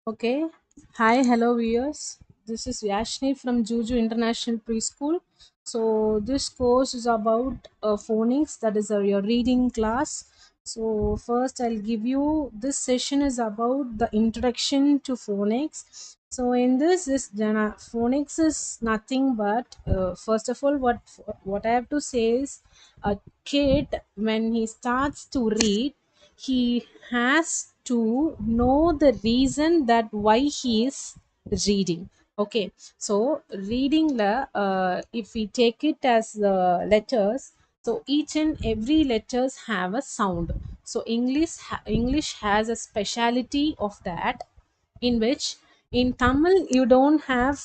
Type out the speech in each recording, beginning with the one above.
Okay. Hi, hello viewers. This is Yashni from JUJU International Preschool. So this course is about phonics. That is your reading class. So first, I'll give you this session is about the introduction to phonics. So in this phonics is nothing but first of all, what I have to say is a kid when he starts to read he has to know the reason that why he is reading. Okay, so reading the if we take it as letters, so each and every letters have a sound. So English has a speciality of that, in which in Tamil you don't have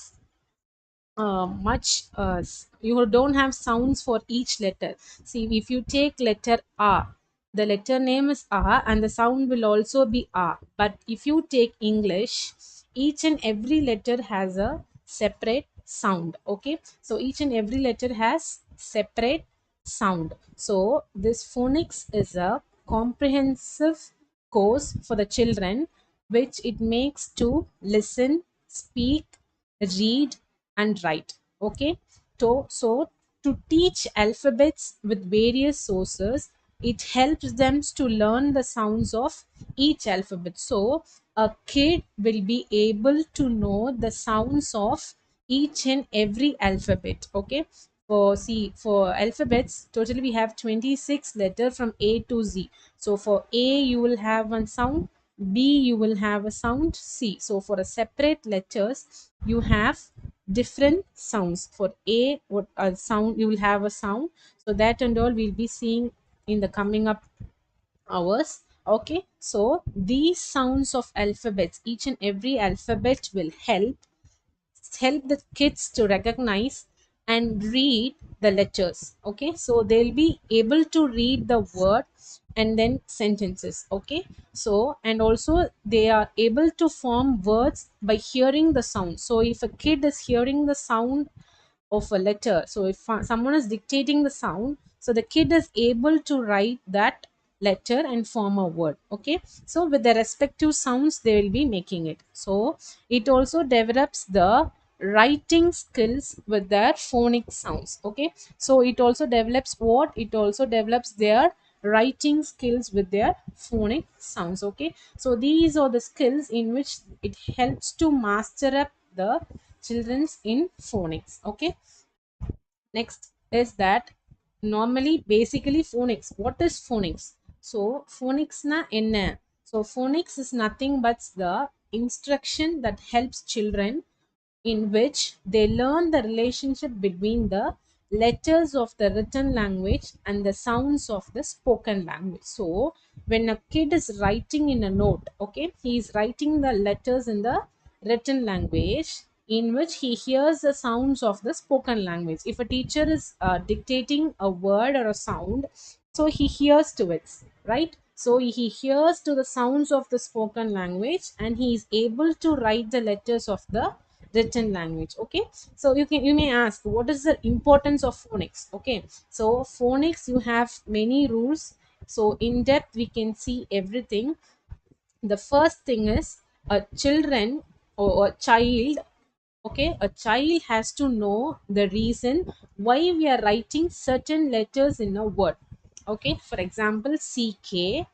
you don't have sounds for each letter. See, if you take letter A, the letter name is A and the sound will also be A. But if you take English, each and every letter has a separate sound. Okay, so each and every letter has separate sound. So this phonics is a comprehensive course for the children, which it makes to listen, speak, read and write. Okay, so to teach alphabets with various sources, it helps them to learn the sounds of each alphabet. So a kid will be able to know the sounds of each and every alphabet. Okay, for alphabets totally we have 26 letters from A to Z. So for A you will have one sound, B you will have a sound, C. So for a separate letters you have different sounds. For A, what a sound you will have a sound. So that and all we'll be seeing in the coming up hours. Okay, so these sounds of alphabets, each and every alphabet will help the kids to recognize and read the letters. Okay, so they'll be able to read the word and then sentences. Okay, so and also they are able to form words by hearing the sound. So if a kid is hearing the sound of a letter, so if someone is dictating the sound, so the kid is able to write that letter and form a word. Okay, so with the respective sounds they will be making it. So it also develops the writing skills with their phonic sounds. Okay, so it also develops their writing skills with their phonic sounds. Okay, so these are the skills in which it helps to master up the children's in phonics. Okay, next is that normally basically phonics. What is phonics? So phonics na enna? So phonics is nothing but the instruction that helps children, in which they learn the relationship between the letters of the written language and the sounds of the spoken language. So when a kid is writing in a note, okay, he is writing the letters in the written language, in which he hears the sounds of the spoken language. If a teacher is dictating a word or a sound, so he hears to it, right? So he hears to the sounds of the spoken language and he is able to write the letters of the written language. Okay, so you may ask, what is the importance of phonics? Okay, so phonics you have many rules. So in depth we can see everything. The first thing is a children or a child. Okay, a child has to know the reason why we are writing certain letters in a word. Okay, for example, ck,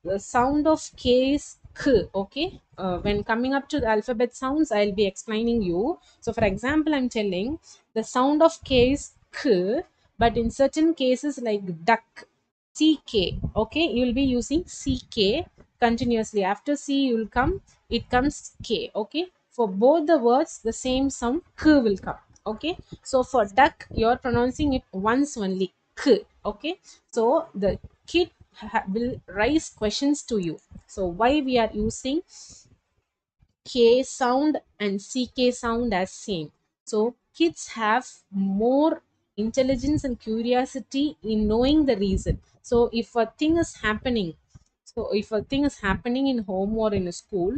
the sound of K is K. Okay, when coming up to the alphabet sounds, I'll be explaining you. So, for example, I'm telling the sound of K is K, but in certain cases like duck, CK. Okay, you'll be using CK continuously. After C, you'll come, it comes K. Okay, for both the words, the same sound K will come. Okay, so for duck, you're pronouncing it once only K. Okay, so the kid will raise questions to you. So why we are using K sound and CK sound as same? So kids have more intelligence and curiosity in knowing the reason. So if a thing is happening, so if a thing is happening in home or in a school,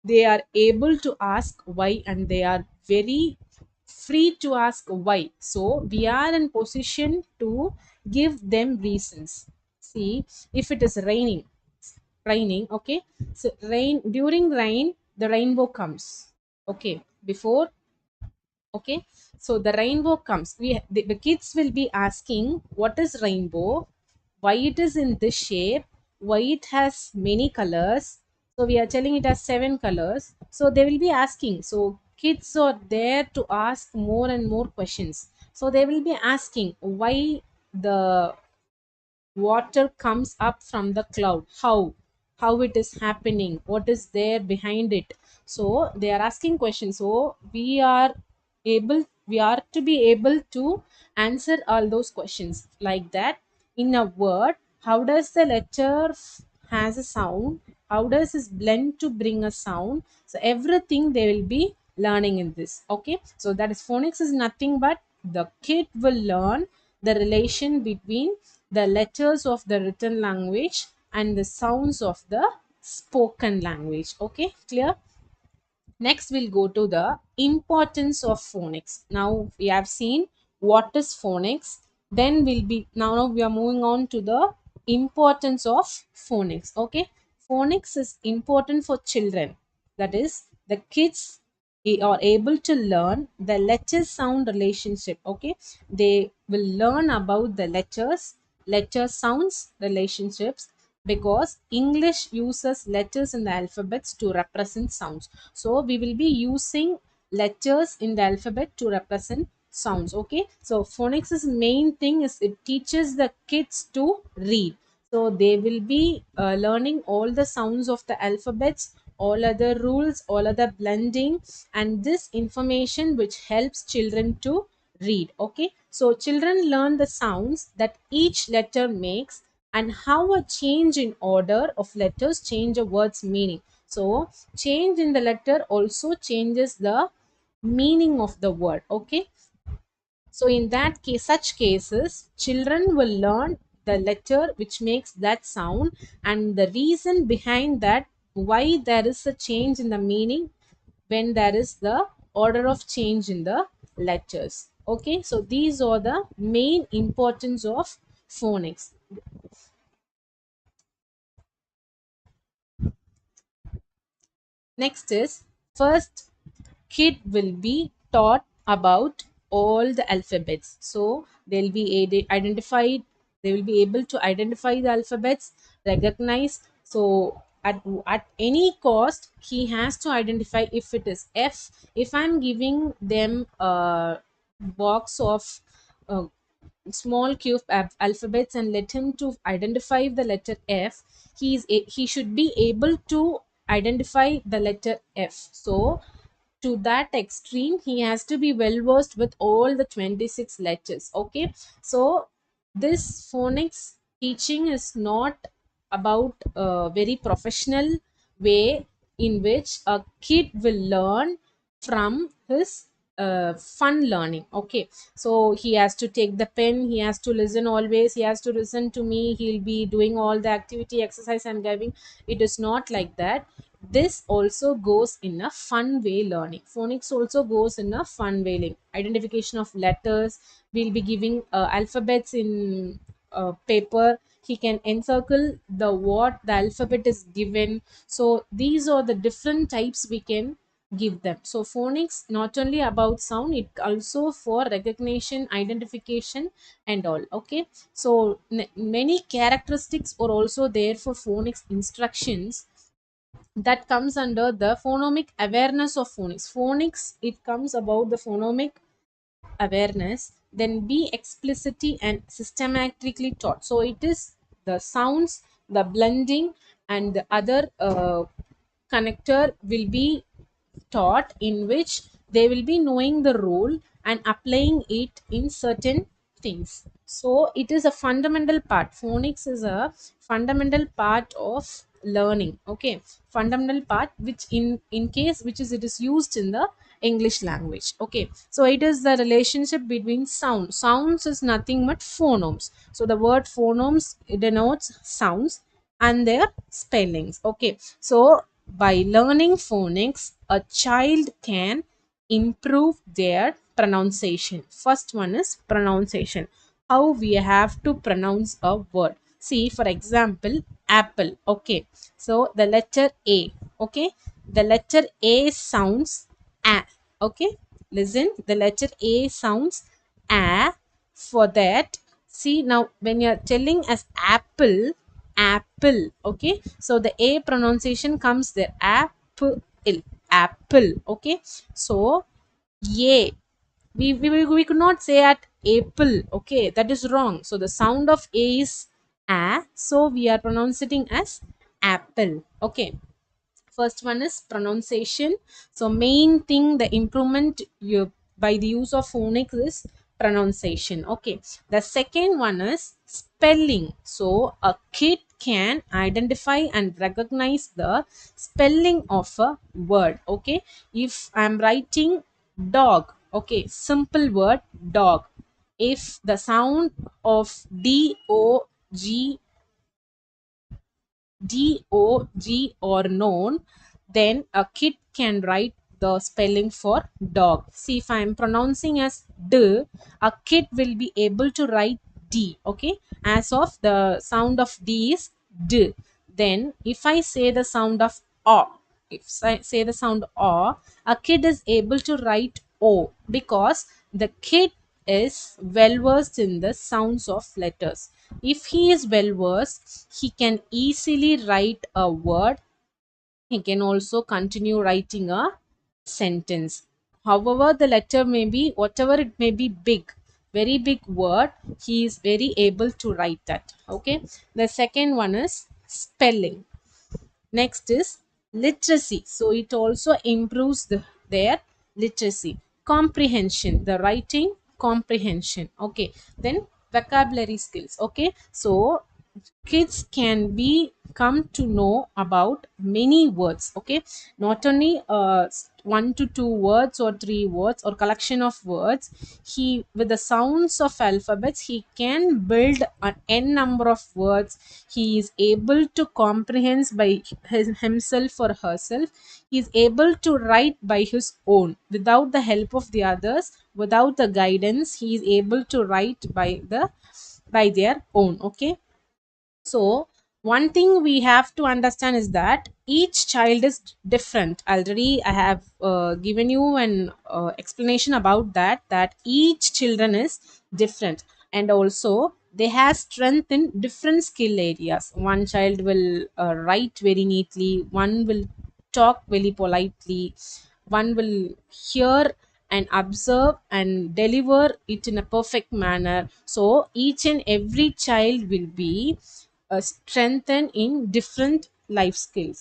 they are able to ask why and they are very free to ask why. So we are in position to give them reasons. See, if it is raining, raining. Okay, so rain, during rain the rainbow comes. Okay, before, okay, so the rainbow comes, the kids will be asking what is rainbow, why it is in this shape, why it has many colors. So we are telling it has 7 colors, so they will be asking. So kids are there to ask more and more questions. So they will be asking why the water comes up from the cloud, how it is happening, what is there behind it. So they are asking questions. So we are to be able to answer all those questions like that. In a word, how does the letter has a sound, how does this blend to bring a sound. So everything they will be learning in this. Okay, so that is phonics is nothing but the kid will learn the relation between the letters of the written language and the sounds of the spoken language. Okay, clear? Next, we'll go to the importance of phonics. Now we have seen what is phonics. Then we'll be now we are moving on to the importance of phonics. Okay, phonics is important for children. That is, the kids are able to learn the letter sound relationship. Okay, they will learn about the letter sounds relationships, because English uses letters in the alphabets to represent sounds. So we will be using letters in the alphabet to represent sounds. Okay, so phonics' main thing is it teaches the kids to read. So they will be learning all the sounds of the alphabets, all other rules, all other blending, and this information which helps children to read. Okay, so children learn the sounds that each letter makes and how a change in order of letters change a word's meaning. So change in the letter also changes the meaning of the word. Okay, so in that case, such cases, children will learn the letter which makes that sound and the reason behind that, why there is a change in the meaning when there is the order of change in the letters. Okay, so these are the main importance of phonics. Next is, first kid will be taught about all the alphabets. So they'll be identified, they will be able to identify the alphabets, recognize. So at any cost he has to identify if it is F. If I'm giving them a box of uh, small cube alphabets and let him to identify the letter F, he should be able to identify the letter F. So to that extreme he has to be well versed with all the 26 letters. Okay, so this phonics teaching is not about a very professional way in which a kid will learn from his fun learning. Okay, so he has to take the pen, he has to listen always, he has to listen to me, he'll be doing all the activity exercise I'm giving. It is not like that. This also goes in a fun way learning. Phonics also goes in a fun way identification of letters. We'll be giving alphabets in paper. He can encircle the what the alphabet is given. So these are the different types we can give them. So phonics not only about sound, it also for recognition, identification and all. Okay, so many characteristics are also there for phonics instructions that comes under the phonomic awareness of phonics. Phonics, it comes about the phonomic awareness, then be explicitly and systematically taught. So it is the sounds, the blending and the other connector will be taught, in which they will be knowing the rule and applying it in certain things. So it is a fundamental part. Phonics is a fundamental part of learning. Okay, fundamental part which in case which is it is used in the English language. Okay, so it is the relationship between sounds is nothing but phonemes. So the word phonemes denotes sounds and their spellings. Okay, so by learning phonics, a child can improve their pronunciation. First one is pronunciation. How we have to pronounce a word. See, for example, apple. Okay, so the letter A. Okay, the letter A sounds A. Okay, listen, the letter A sounds A. For that, see, now when you're telling as apple, apple. Okay, so the A pronunciation comes there, apple, apple. Okay, so A, we could not say at apple. Okay, that is wrong. So the sound of A is A, so we are pronouncing as apple. Okay, first one is pronunciation. So main thing, the improvement you by the use of phonics is pronunciation. Okay, the second one is spelling. So a kid can identify and recognize the spelling of a word. Okay, if I'm writing dog, okay, simple word dog, if the sound of dog or known, then a kid can write the spelling for dog. See, if I am pronouncing as d, a kid will be able to write d. Okay, as of the sound of d is d. Then, if I say the sound of o, if I say the sound o, a kid is able to write o because the kid is well versed in the sounds of letters. If he is well versed, he can easily write a word. He can also continue writing a sentence. However, the letter may be, whatever it may be big, very big word, he is very able to write that. Okay. The second one is spelling. Next is literacy. So it also improves their literacy. Comprehension, the writing comprehension. Okay. Then vocabulary skills. Okay. So kids can be come to know about many words. Okay, not only one to two words or three words or collection of words. He, with the sounds of alphabets, he can build an n number of words. He is able to comprehend by himself or herself. He is able to write by his own without the help of the others, without the guidance. He is able to write by their own. Okay, so, one thing we have to understand is that each child is different. Already, I have given you an explanation about that. That each children is different, and also they have strength in different skill areas. One child will write very neatly. One will talk very politely. One will hear and observe and deliver it in a perfect manner. So each and every child will be strengthened in different life skill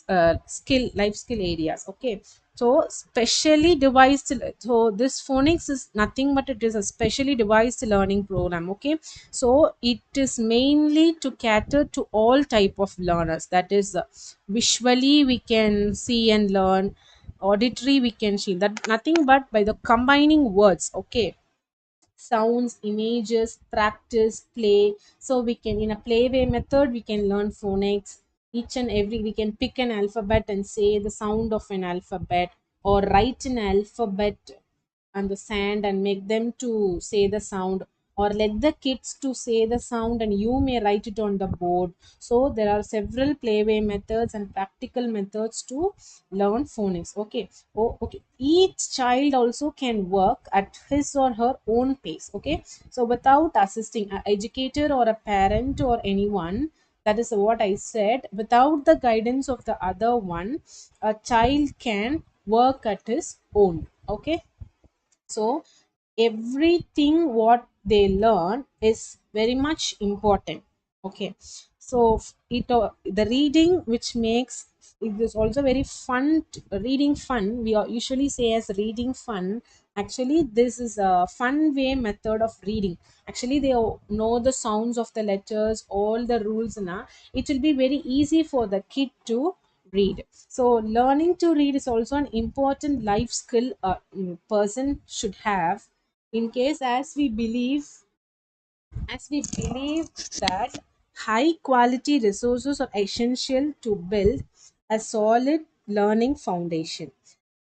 areas. Okay, so specially devised, so this phonics is nothing but it is a specially devised learning program. Okay, so it is mainly to cater to all type of learners. That is visually we can see and learn, auditory we can see, that nothing but by the combining words. Okay, sounds, images, practice, play. So we can, in a playway method, we can learn phonics. Each and every, we can pick an alphabet and say the sound of an alphabet, or write an alphabet on the sand and make them to say the sound, or let the kids to say the sound and you may write it on the board. So there are several playway methods and practical methods to learn phonics. Okay, oh, okay, each child also can work at his or her own pace. Okay, so without assisting an educator or a parent or anyone, that is what I said, without the guidance of the other one, a child can work at his own. Okay, so everything what they learn is very much important. Okay, so the reading which makes it is also very fun, reading fun, we are usually say as reading fun. Actually, this is a fun way method of reading. Actually, they know the sounds of the letters, all the rules na. It will be very easy for the kid to read. So learning to read is also an important life skill a person should have. In case, as we believe that high quality resources are essential to build a solid learning foundation.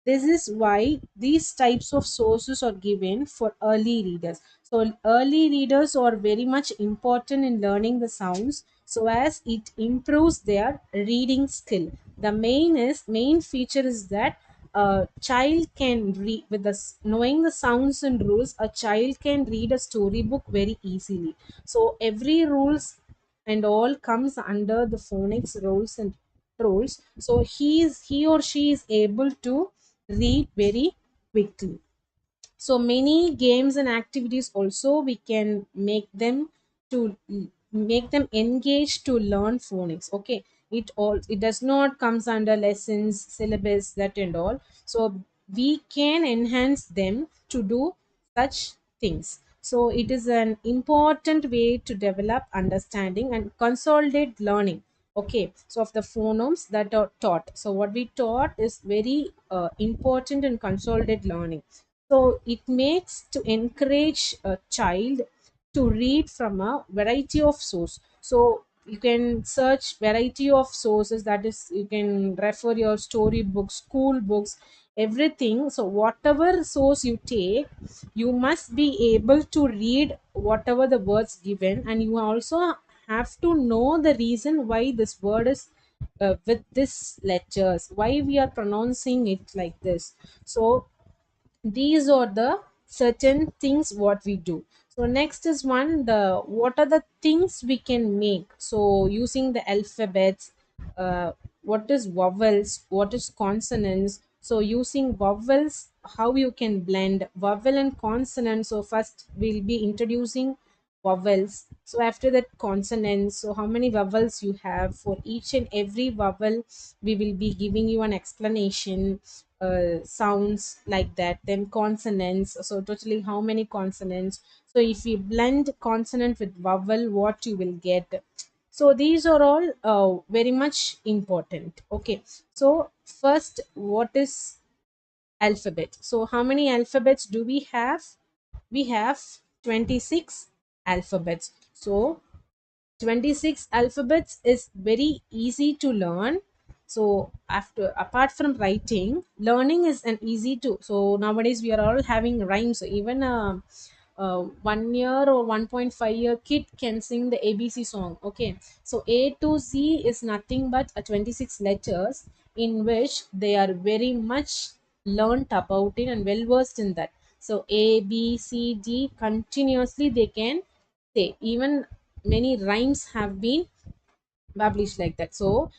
This is why these types of sources are given for early readers. So early readers are very much important in learning the sounds, so as it improves their reading skill. The main feature is that a child can read with knowing the sounds and rules. A child can read a storybook very easily. So every rules and all comes under the phonics rules and rules. So he or she is able to read very quickly. So many games and activities also we can to make them engage to learn phonics. Okay, it does not comes under lessons, syllabus, that and all. So we can enhance them to do such things. So it is an important way to develop understanding and consolidate learning. Okay, so of the phonemes that are taught, so what we taught is very important in consolidate learning. So it makes to encourage a child to read from a variety of source. So you can search variety of sources, that is you can refer your story books, school books, everything. So whatever source you take, you must be able to read whatever the words given, and you also have to know the reason why this word is with this letters, why we are pronouncing it like this. So these are the certain things what we do. So next is one, the what are the things we can make, so using the alphabets. What is vowels, what is consonants? So using vowels, how you can blend vowel and consonant. So first we'll be introducing vowels, so after that consonants. So how many vowels you have, for each and every vowel we will be giving you an explanation, sounds like that. Then consonants, so totally how many consonants. So if we blend consonant with vowel, what you will get. So these are all very much important. Okay, so first, what is alphabet? So how many alphabets do we have? We have 26 alphabets. So 26 alphabets is very easy to learn. So after, apart from writing, learning is an easy to. So nowadays we are all having rhymes. So even a 1 year or 1.5 year kid can sing the ABC song. Okay, so A to Z is nothing but a 26 letters, in which they are very much learnt about it and well versed in that. So A B C D continuously they can say. Even many rhymes have been published like that. So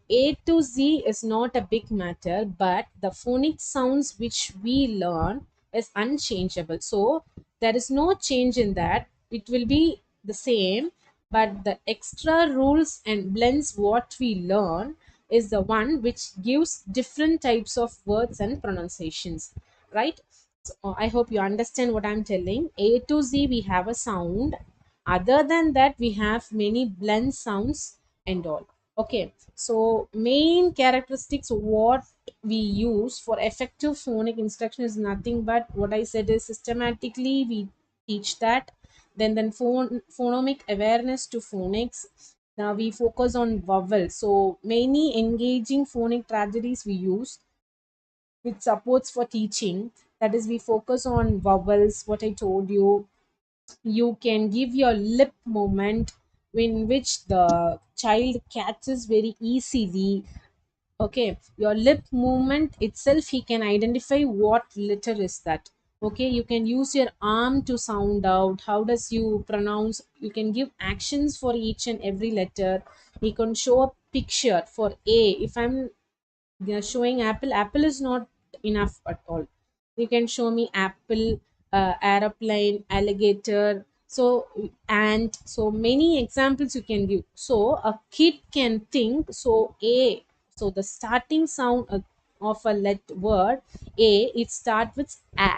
A to Z is not a big matter, but the phonic sounds which we learn is unchangeable. So there is no change in that. It will be the same, but the extra rules and blends what we learn is the one which gives different types of words and pronunciations, right? So I hope you understand what I'm telling. A to Z we have a sound. Other than that, we have many blend sounds and all. Okay, so main characteristics what we use for effective phonic instruction is nothing but what I said is systematically we teach that. Then phonomic awareness to phonics. Now we focus on vowels. So many engaging phonic tragedies we use which supports for teaching. That is, we focus on vowels. What I told you, you can give your lip movement in which the child catches very easily. Okay, your lip movement itself he can identify what letter is that. Okay, you can use your arm to sound out how does you pronounce. You can give actions for each and every letter. You can show a picture for A. If I'm showing apple, apple is not enough at all. You can show me apple, aeroplane, alligator, so and so many examples you can give. So a kid can think. So A, so the starting sound of a word A, it starts with a,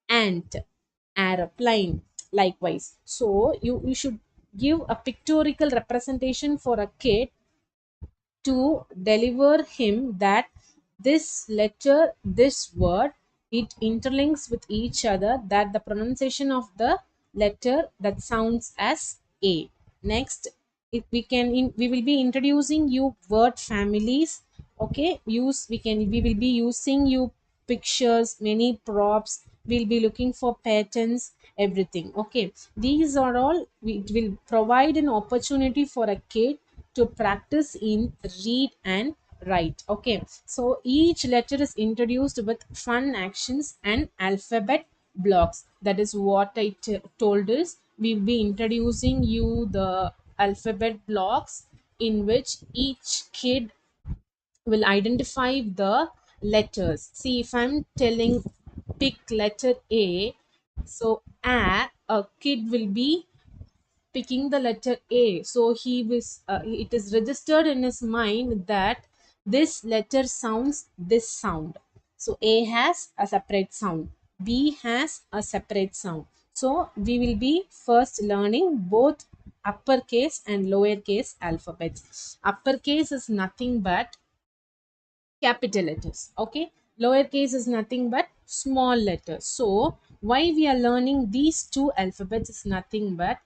ant, aeroplane, likewise. So you should give a pictorial representation for a kid to deliver him that this letter, this word, it interlinks with each other, that the pronunciation of the letter that sounds as A. Next, if we will be introducing you word families. Okay, we will be using you pictures, many props. We'll be looking for patterns, everything. Okay, these are all, it will provide an opportunity for a kid to practice in read and write. Okay, so each letter is introduced with fun actions and alphabet blocks. That is what I told us. We'll be introducing you the alphabet blocks in which each kid will identify the letters. See, if I'm telling pick letter A, so a kid will be picking the letter A. So he was, it is registered in his mind that this letter sounds this sound. So A has a separate sound, B has a separate sound. So we will be first learning both uppercase and lowercase alphabets. Uppercase is nothing but capital letters. Okay, lowercase is nothing but small letters. So why we are learning these two alphabets is nothing but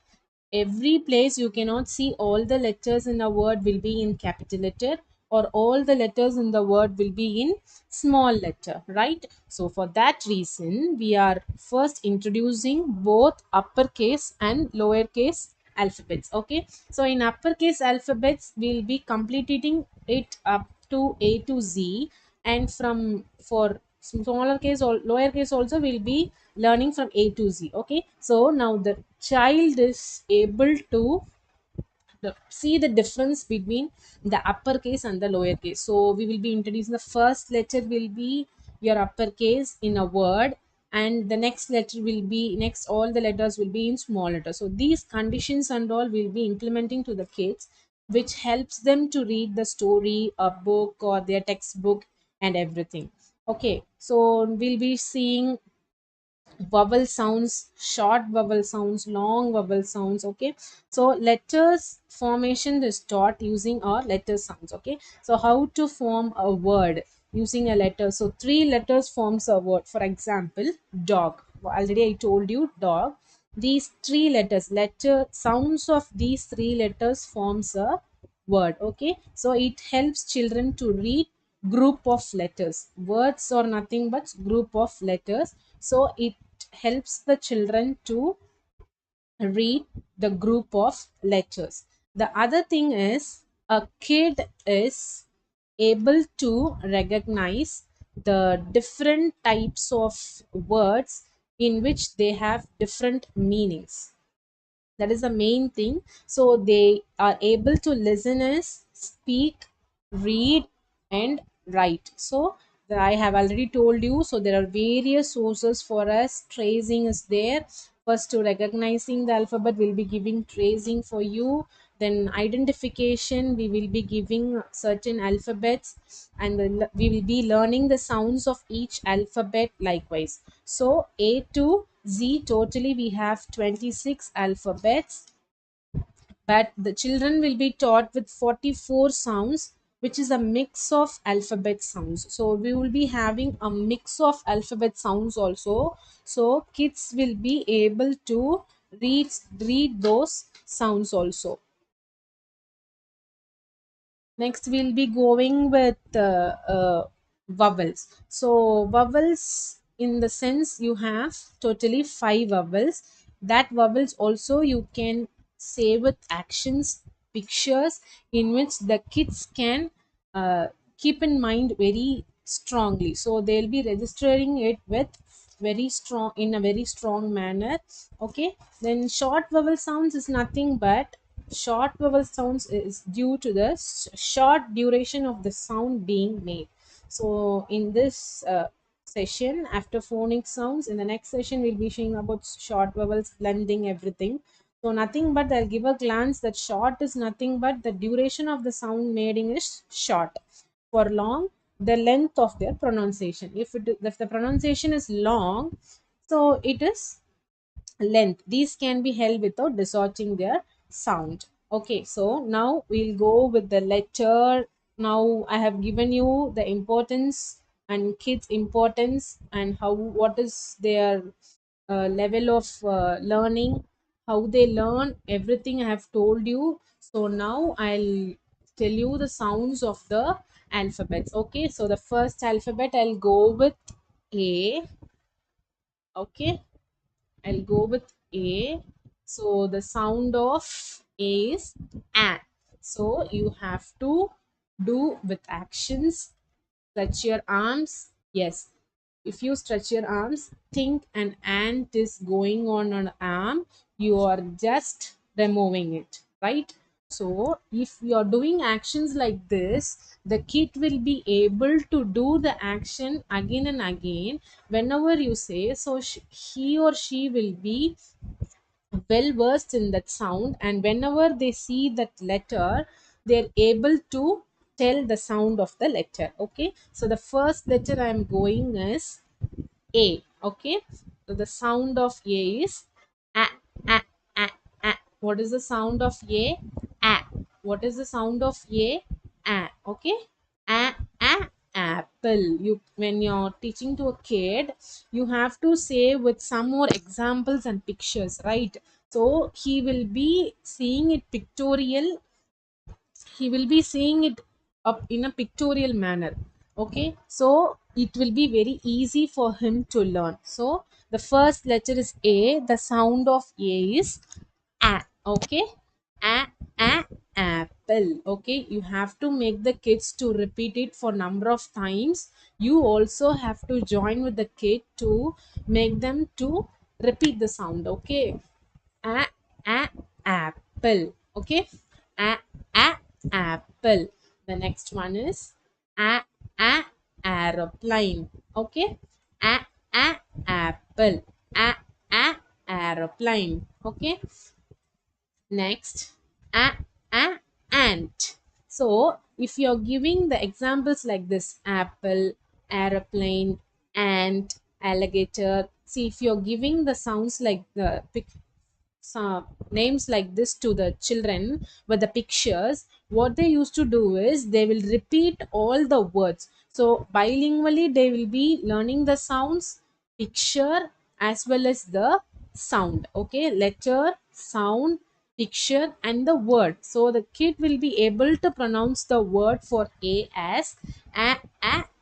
every place you cannot see all the letters in a word will be in capital letter, or all the letters in the word will be in small letter, right? So for that reason we are first introducing both uppercase and lowercase alphabets. Okay, so in uppercase alphabets we'll be completing it up to A to Z, and from for smaller case or lower case also we'll be learning from A to Z. Okay, so now the child is able to see the difference between the uppercase and the lowercase. So we will be introducing the first letter will be your uppercase in a word, and the next letter will be next, all the letters will be in small letters. So these conditions and all will be implementing to the kids, which helps them to read the story, a book or their textbook and everything. Okay, so we'll be seeing vowel sounds, short vowel sounds, long vowel sounds. Okay, so letters formation is taught using our letter sounds. Okay, so how to form a word using a letter. So three letters forms a word. For example, dog. Already I told you dog. These three letters, letter sounds of these three letters forms a word. Okay, so it helps children to read group of letters. Words are nothing but group of letters, so it helps the children to read the group of letters. The other thing is a kid is able to recognize the different types of words in which they have different meanings. That is the main thing. So they are able to listen as speak, read and write. So I have already told you, so there are various sources for us. Tracing is there. First, to recognizing the alphabet, we'll be giving tracing for you. Then identification, we will be giving certain alphabets, and then we will be learning the sounds of each alphabet likewise. So A to Z, totally we have 26 alphabets, but the children will be taught with 44 sounds, which is a mix of alphabet sounds. So we will be having a mix of alphabet sounds also, so kids will be able to read those sounds also. Next, we'll be going with vowels. So, vowels in the sense you have totally five vowels. That vowels also you can say with actions, pictures in which the kids can uh, keep in mind very strongly. So, they'll be registering it with very strong, in a very strong manner. Okay, then short vowel sounds is nothing but short vowel sounds is due to the short duration of the sound being made. So in this session, after phonic sounds, in the next session we'll be showing about short vowels, blending everything. So nothing but I'll give a glance that short is nothing but the duration of the sound making is short. For long, the length of their pronunciation. If the pronunciation is long, so it is length. These can be held without distorting their sound. Okay, so now we'll go with the letter. Now I have given you the importance and kids importance and how, what is their level of learning, how they learn, everything I have told you. So now I'll tell you the sounds of the alphabets. Okay, so the first alphabet I'll go with A. Okay, I'll go with A. So the sound of A is A. So you have to do with actions. Stretch your arms. Yes. If you stretch your arms, think an ant is going on an arm. You are just removing it, right? So if you are doing actions like this, the kid will be able to do the action again and again whenever you say. So he or she will be well versed in that sound, and whenever they see that letter, they're able to tell the sound of the letter. Okay, so the first letter I'm going is A. Okay, so the sound of A is A. A. A. A. What is the sound of A? A. What is the sound of A? A. Okay, a apple. You, when you're teaching to a kid, you have to say with some more examples and pictures, right? So he will be seeing it pictorial, he will be seeing it up in a pictorial manner. Okay, so it will be very easy for him to learn. So the first letter is A. The sound of A is A. Okay, a. A. Apple. Okay, you have to make the kids to repeat it for number of times. You also have to join with the kid to make them to repeat the sound. Okay, a. A. Apple. Okay, a. A. Apple. The next one is a. A. Aeroplane. Okay, a. A. Apple. A. A. Aeroplane. Okay, next, a ant. So if you're giving the examples like this, apple, aeroplane, ant, alligator, see, if you're giving the sounds like the some names like this to the children with the pictures, what they used to do is they will repeat all the words. So bilingually they will be learning the sounds, picture, as well as the sound. Okay, letter, sound, picture, and the word. So the kid will be able to pronounce the word for A as a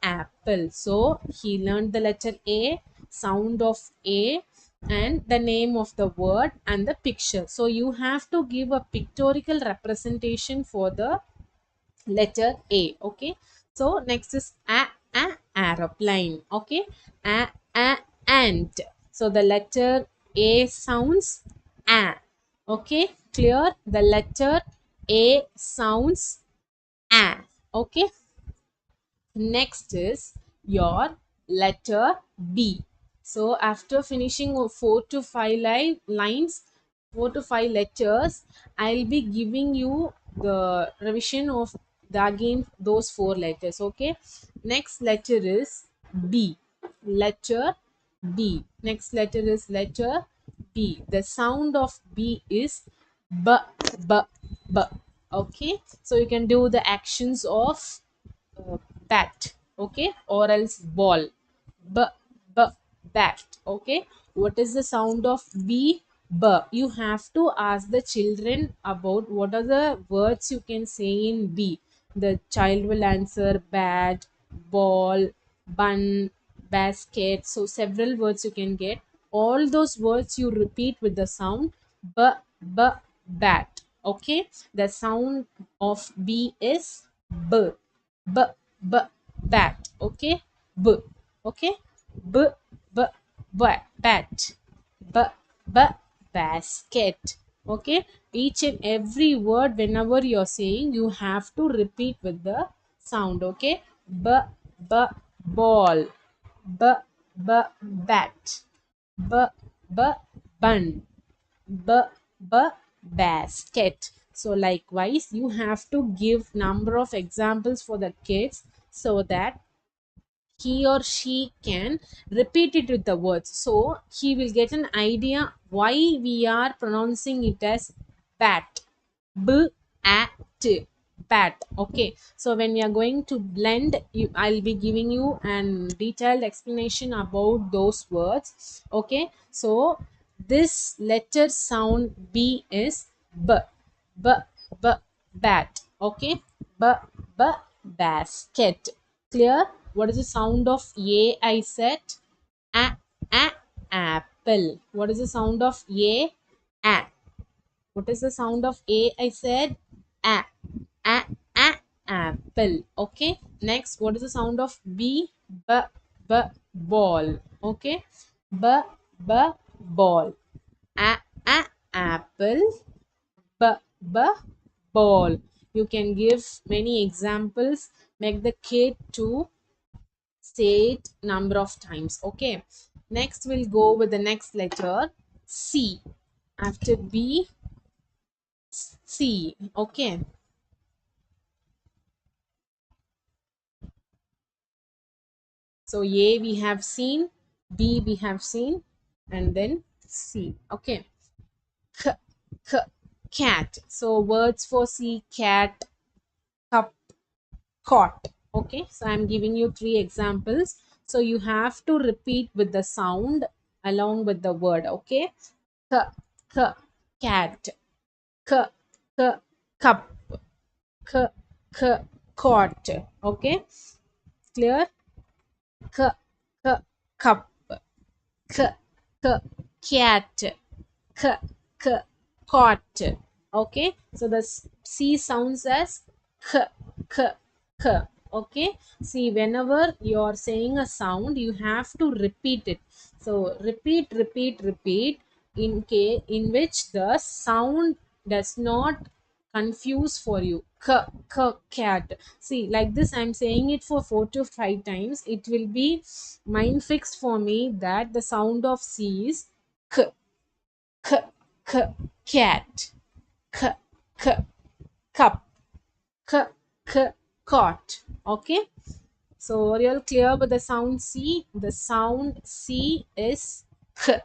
apple. So he learned the letter A, sound of A, and the name of the word and the picture. So you have to give a pictorial representation for the letter A. Okay, so next is a aeroplane. Okay, a ant. So the letter A sounds A. Okay, clear? The letter A sounds A. Okay, next is your letter B. So after finishing 4 to 5 lines, 4 to 5 letters, I'll be giving you the revision of the again those 4 letters. Okay, next letter is B. Letter B. Next letter is letter B. The sound of B is B, B, B. Okay, so you can do the actions of uh, bat. Okay, or else ball. B, b, bat. Okay, what is the sound of b? B. You have to ask the children about what are the words you can say in B. The child will answer bat, ball, bun, basket. So several words you can get. All those words you repeat with the sound b, b, bat. Okay, the sound of B is b, b, b, bat. Okay, b. Okay, b, b, bat. B, b, basket. Okay, each and every word whenever you're saying, you have to repeat with the sound. Okay, b, b, ball, b, b, bat, b, b, bun, b, b, basket. So likewise you have to give number of examples for the kids so that he or she can repeat it with the words, so he will get an idea why we are pronouncing it as bat. B, a, t, bat. Okay, so when we are going to blend, I'll be giving you an detailed explanation about those words. Okay, so this letter sound B is b, b, b, bat. Okay, b, b, basket. Clear? What is the sound of A? I said A, a, apple. What is the sound of A? A. What is the sound of A? I said A. A, a, apple. Okay. Next, what is the sound of B? B, b, ball. Okay. B, b, ball. A, apple. B, b, ball. You can give many examples. Make the kid to say it number of times. Okay. Next, we'll go with the next letter C. After B, C. Okay. So A we have seen, B we have seen, and then C. Okay. K, k, cat. So words for C: cat, cup, cot. Okay. So I'm giving you three examples. So you have to repeat with the sound along with the word. Okay. K, k, cat. K, k, cup. K, k, cot. Okay. Clear? K, k, cup. K, k, cat. K, k, cot. Okay. So the C sounds as k, k, k. Okay. See, whenever you're saying a sound, you have to repeat it. So repeat, repeat, repeat in which the sound does not confuse for you. K, k, cat. See, like this, I'm saying it for 4 to 5 times. It will be mind fixed for me that the sound of C is k, k, k, cat. K, k, cup. K, k, cot. Okay. So, are you all clear with the sound C? The sound C is k,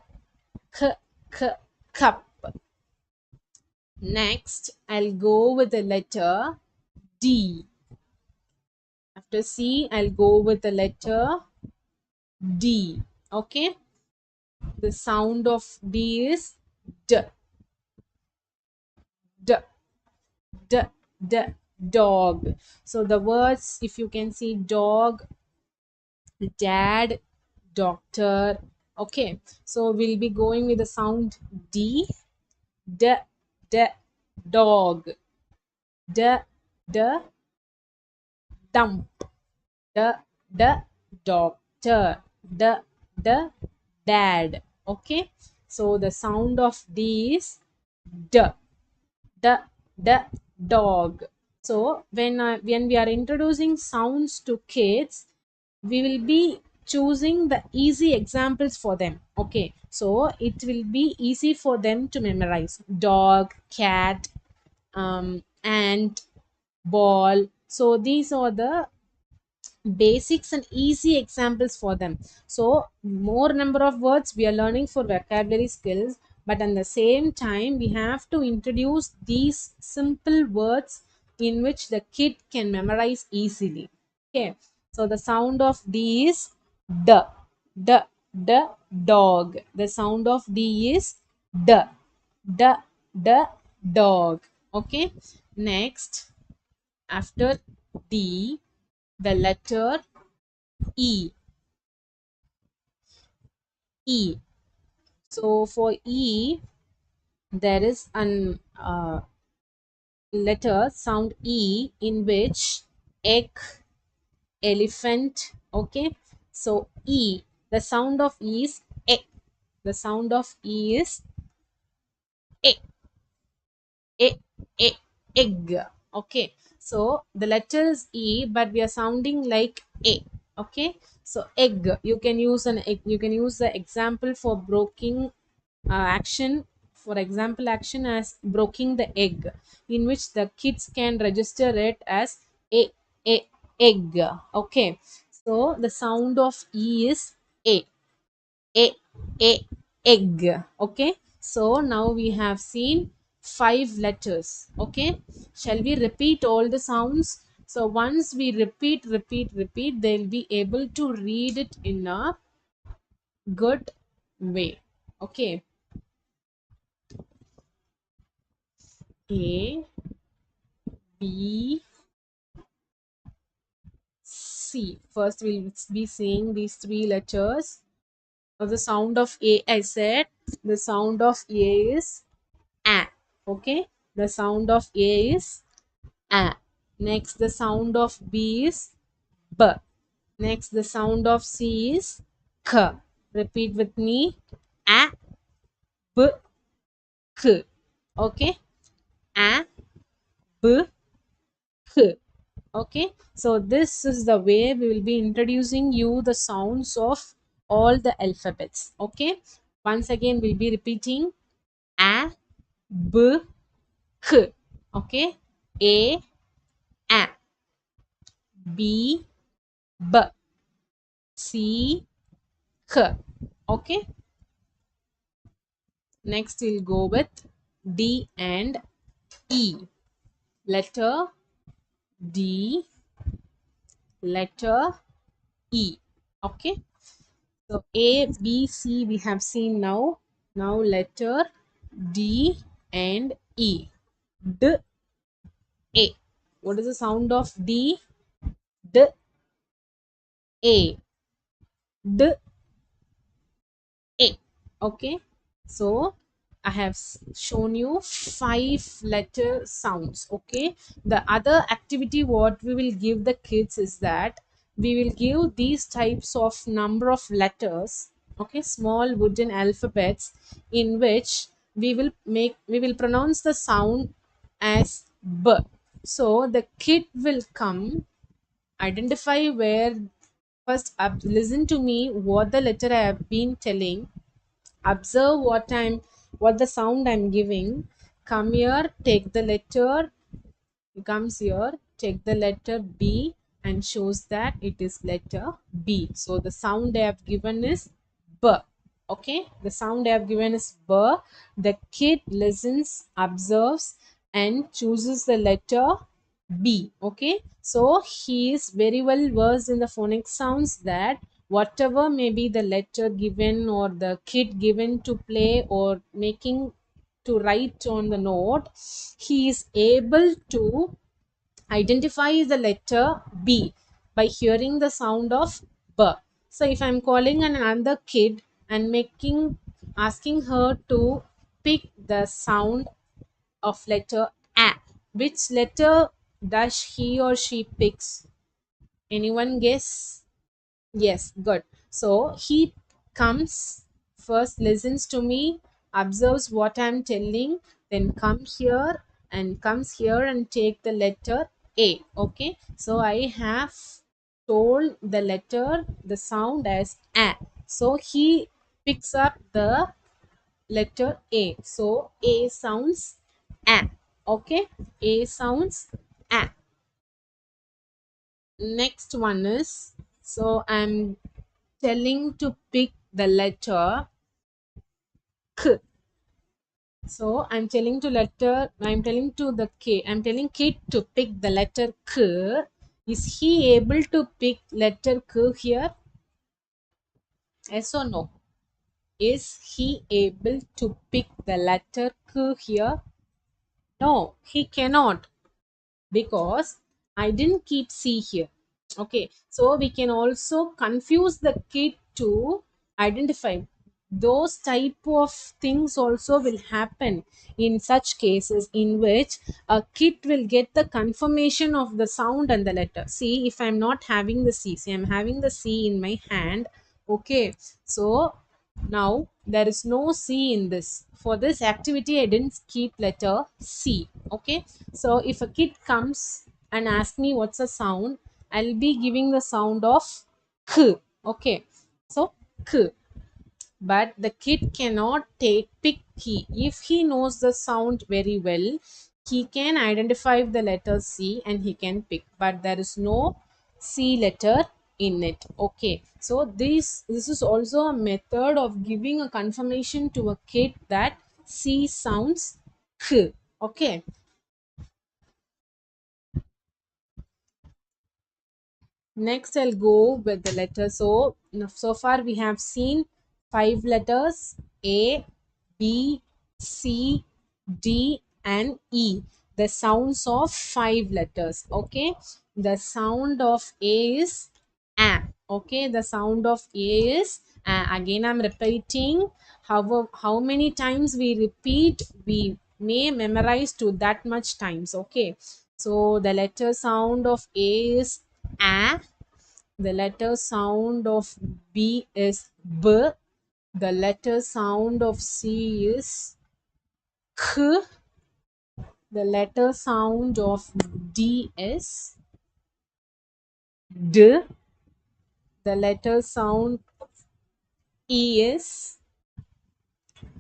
k, k, cup. Next, I'll go with the letter D. After C, I'll go with the letter D. Okay. The sound of D is D. D. D. D. Dog. So the words, if you can see, dog, dad, doctor. Okay. So we'll be going with the sound D. D. D. Dog. D. D. Dump. D. D. Doctor. D. D. Dad. Okay. So the sound of D is D. D. D. Dog. So when we are introducing sounds to kids, we will be choosing the easy examples for them. Okay. So it will be easy for them to memorize. Dog, cat, ant, ball. So these are the basics and easy examples for them. So more number of words we are learning for vocabulary skills, but at the same time we have to introduce these simple words in which the kid can memorize easily. Okay. So the sound of D is D. D. D. Dog. The sound of D is D. D. D. Dog. Okay. Next, after D, the letter E. E. So for E, there is an letter sound E in which egg, elephant. Okay. So E, the sound of E is E. The sound of E is E. E. E. Egg. Okay. So the letter is E, but we are sounding like A. Okay. So egg. You can use an egg. You can use the example for broking action. For example, action as breaking the egg, in which the kids can register it as a egg. Okay. So the sound of E is A. A. A. Egg. Okay. So now we have seen 5 letters. Okay. Shall we repeat all the sounds? So once we repeat, they'll be able to read it in a good way. Okay. A, B, C. First, we'll be seeing these 3 letters. The sound of A, I said the sound of A is A. Okay. The sound of A is A. Next, the sound of B is B. Next, the sound of C is K. Repeat with me. A, B, K. Okay. A, B, K. Okay. So this is the way we will be introducing you the sounds of all the alphabets. Okay. Once again, we'll be repeating A, B, K. Okay. A, A. B, B. C, K. Okay. Next, we'll go with D and E. Letter D, letter E. Okay. So A, B, C we have seen now. Now letter D and E. D, A. What is the sound of D? D, A. D, A. Okay. So I have shown you 5 letter sounds. Okay. The other activity what we will give the kids is that we will give these types of number of letters. Okay. Small wooden alphabets in which we will pronounce the sound as B. So the kid will come, identify where, first listen to me what the letter I have been telling, observe what the sound I'm giving, come here, take the letter, comes here, take the letter B and shows that it is letter B. So the sound I have given is B. Okay, the sound I have given is B. The kid listens, observes and chooses the letter B. Okay, so he is very well versed in the phonic sounds, that whatever may be the letter given or the kid given to play or making to write on the note, he is able to identify the letter B by hearing the sound of B. So if I'm calling another kid and asking her to pick the sound of letter A, which letter does he or she picks? Anyone guess? Yes, good. So he comes first, listens to me, observes what I'm telling, then comes here and take the letter A. Okay. So I have told the letter, the sound as A. So he picks up the letter A. So A sounds A. Okay. A sounds A. Next one is, so I'm telling to pick the letter K. So I'm telling to the K. I'm telling kid to pick the letter K. Is he able to pick letter K here? Yes or no? Is he able to pick the letter K here? No, he cannot, because I didn't keep C here. Okay, so we can also confuse the kid to identify. Those type of things also will happen in such cases in which a kid will get the confirmation of the sound and the letter. See, if I'm not having the C, see, I'm having the C in my hand. Okay, so now there is no C in this. For this activity, I didn't keep letter C. Okay, so if a kid comes and asks me what's the sound, I'll be giving the sound of K. Okay, so K. But the kid cannot pick key. If he knows the sound very well, he can identify the letter C and he can pick. But there is no C letter in it. Okay, so this is also a method of giving a confirmation to a kid that C sounds K. Okay. Next, I'll go with the letter. So far we have seen 5 letters: A, B, C, D, and E. The sounds of 5 letters. Okay. The sound of A is A. Okay. The sound of A is Again, I'm repeating. How many times we repeat, we may memorize to that much times. Okay. So the letter sound of A is A. The letter sound of B is B. The letter sound of C is K. The letter sound of D is D. The letter sound E is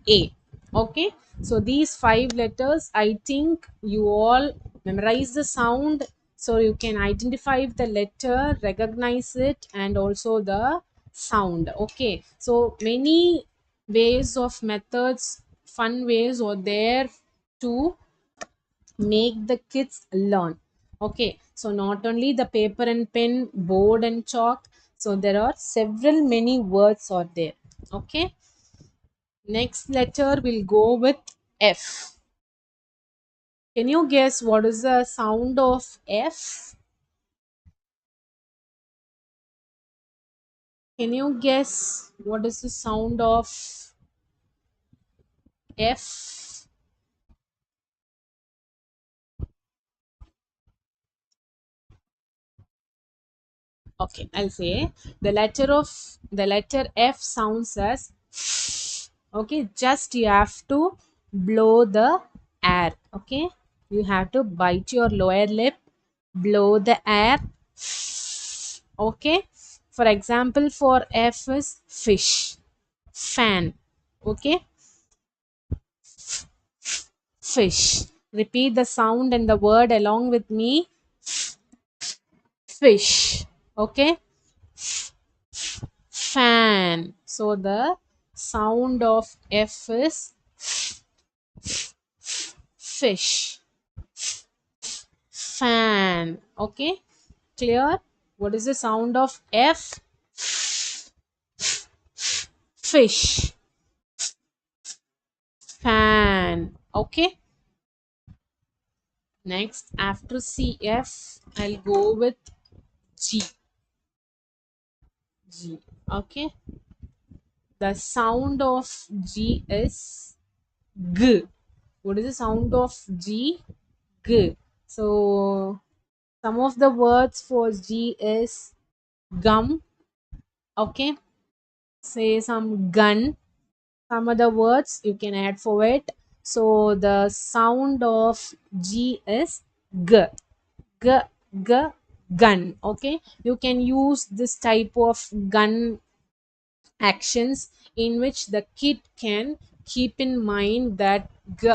A. Okay. So these five letters, I think you all memorize the sound, so you can identify the letter, recognize it, and also the sound. Okay. So many ways of methods, fun ways are there to make the kids learn. Okay, so not only the paper and pen, board and chalk, so there are several many words are there. Okay, next letter will go with F. Can you guess what is the sound of F? Can you guess what is the sound of F? Okay, I'll say the letter F sounds as, okay, just you have to blow the air. Okay, you have to bite your lower lip, blow the air. Okay, for example, for F is fish, fan. Okay, fish. Repeat the sound and the word along with me. Fish. Okay, fan. So the sound of F is fish. Fan. Okay, clear? What is the sound of F? Fish. Fan. Okay, next after CF, I'll go with G. G. Okay, the sound of G is G. What is the sound of G? G. So some of the words for G is gum. Okay, say some gun. Some other words you can add for it. So the sound of G is G. G. G. Gun. Okay, you can use this type of gun actions in which the kid can keep in mind that g,